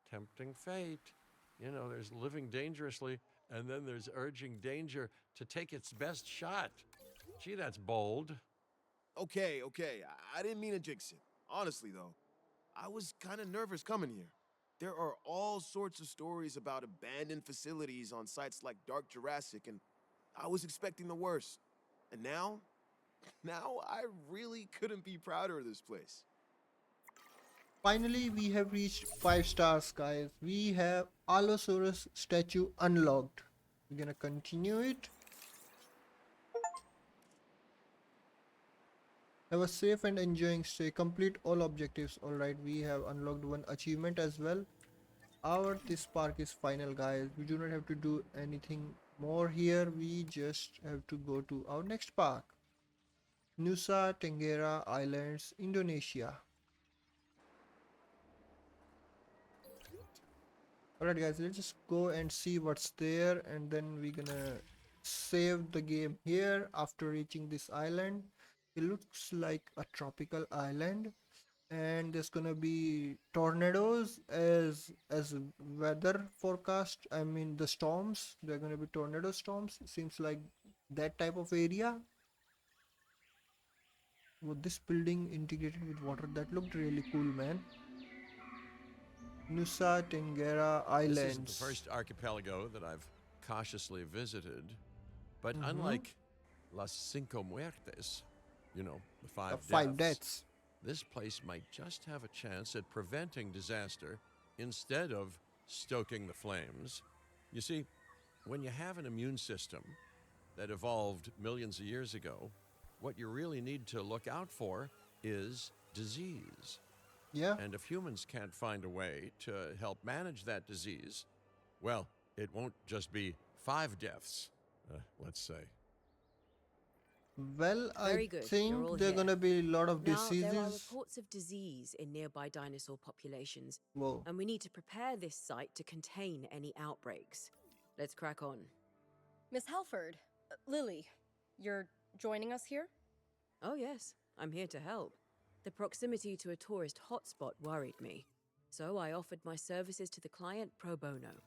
J: Tempting fate. You know, there's living dangerously, and then there's urging danger to take its best shot. Gee, that's bold.
B: Okay, I didn't mean to jinx it. Honestly, though, I was kind of nervous coming here. There are all sorts of stories about abandoned facilities on sites like Dark Jurassic, and I was expecting the worst. And now I really couldn't be prouder of this place.
A: Finally, we have reached 5 stars, guys. We have Allosaurus statue unlocked. We're gonna continue it. Have a safe and enjoying stay. Complete all objectives. Alright, we have unlocked one achievement as well. This park is final, guys. We do not have to do anything more here. We just have to go to our next park. Nusa Tenggara Islands, Indonesia. Alright guys, let's just go and see what's there, and then we're gonna save the game here after reaching this island. It looks like a tropical island, and there's gonna be tornadoes as weather forecast. I mean the storms, there are gonna be tornado storms. Seems like that type of area. With this building integrated with water, that looked really cool, man. Nusa Tenggara
J: This isn't the
A: Islands.
J: first archipelago that I've cautiously visited, but
A: Mm-hmm.
J: unlike Las Cinco Muertes, you know, the five,
A: 5
J: deaths,
A: deaths.
J: this place might just have a chance at preventing disaster instead of stoking the flames. You see, when you have an immune system that evolved millions of years ago, what you really need to look out for is disease.
A: Yeah.
J: And if humans can't find a way to help manage that disease, well, it won't just be 5 deaths, let's say.
A: Well,
L: Very
A: I
L: good.
A: think
L: You're all
A: there are
L: here.
A: gonna be a lot of
L: Now, there are
A: diseases.
L: reports of disease in nearby dinosaur populations,
A: Whoa.
L: and we need to prepare this site to contain any outbreaks. Let's crack on.
F: Miss Halford, Lily, you're joining us here?
L: Oh, yes, I'm here to help. The proximity to a tourist hotspot worried me, so I offered my services to the client pro bono.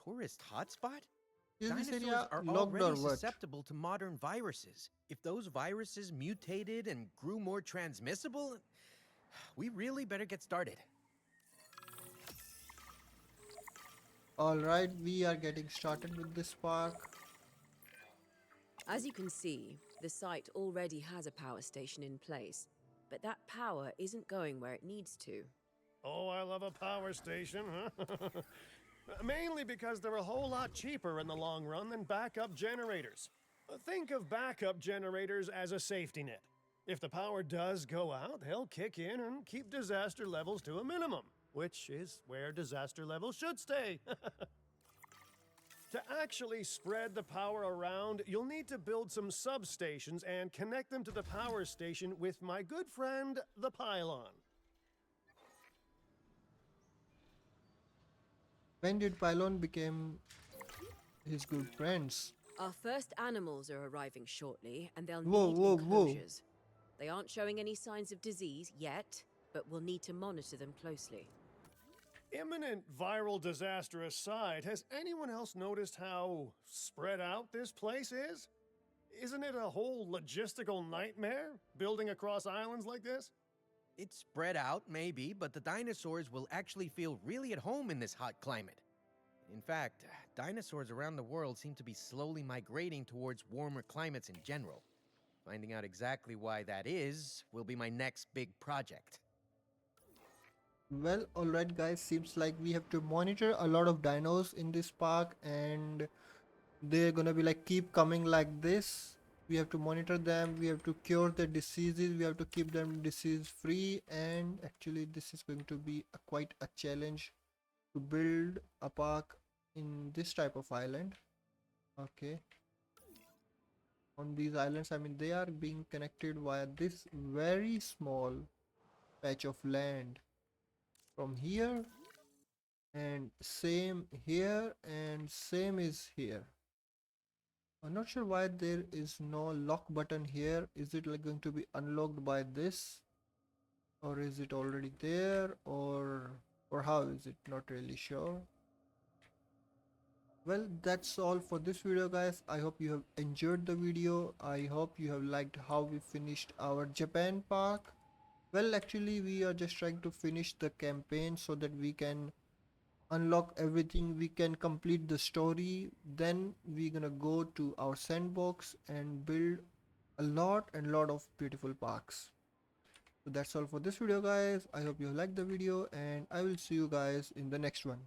K: Tourist hotspot?
A: Is this
K: Dinosaurs
A: area
K: are
A: locked or
K: already
A: what?
K: susceptible to modern viruses. If those viruses mutated and grew more transmissible, we really better get started.
A: Alright, we are getting started with this park.
L: As you can see, the site already has a power station in place, but that power isn't going where it needs to.
E: Oh, I love a power station, huh? Mainly because they're a whole lot cheaper in the long run than backup generators. Think of backup generators as a safety net. If the power does go out, they'll kick in and keep disaster levels to a minimum, which is where disaster levels should stay. To actually spread the power around, you'll need to build some substations and connect them to the power station with my good friend, the pylon.
A: When did Pylon become his good friends?
L: Our first animals are arriving shortly, and they'll
A: Whoa,
L: need
A: whoa, whoa.
L: enclosures. They aren't showing any signs of disease yet, but we'll need to monitor them closely.
E: Imminent viral disaster aside, has anyone else noticed how spread out this place is? Isn't it a whole logistical nightmare, building across islands like this?
K: It's spread out, maybe, but the dinosaurs will actually feel really at home in this hot climate. In fact, dinosaurs around the world seem to be slowly migrating towards warmer climates in general. Finding out exactly why that is will be my next big project.
A: Well, alright guys, seems like we have to monitor a lot of dinos in this park, and they're gonna be like keep coming like this. We have to monitor them, we have to cure the diseases, we have to keep them disease free, and actually this is going to be quite a challenge to build a park in this type of island. Okay, on these islands, I mean, they are being connected via this very small patch of land from here, and same here, and same is here. I'm not sure why there is no lock button here. Is it like going to be unlocked by this, or is it already there, or how is it? Not really sure. Well, that's all for this video guys. I hope you have enjoyed the video. I hope you have liked how we finished our Japan park. Well, actually we are just trying to finish the campaign so that we can unlock everything, we can complete the story, then we're gonna go to our sandbox and build a lot of beautiful parks. So that's all for this video guys. I hope you liked the video, and I will see you guys in the next one.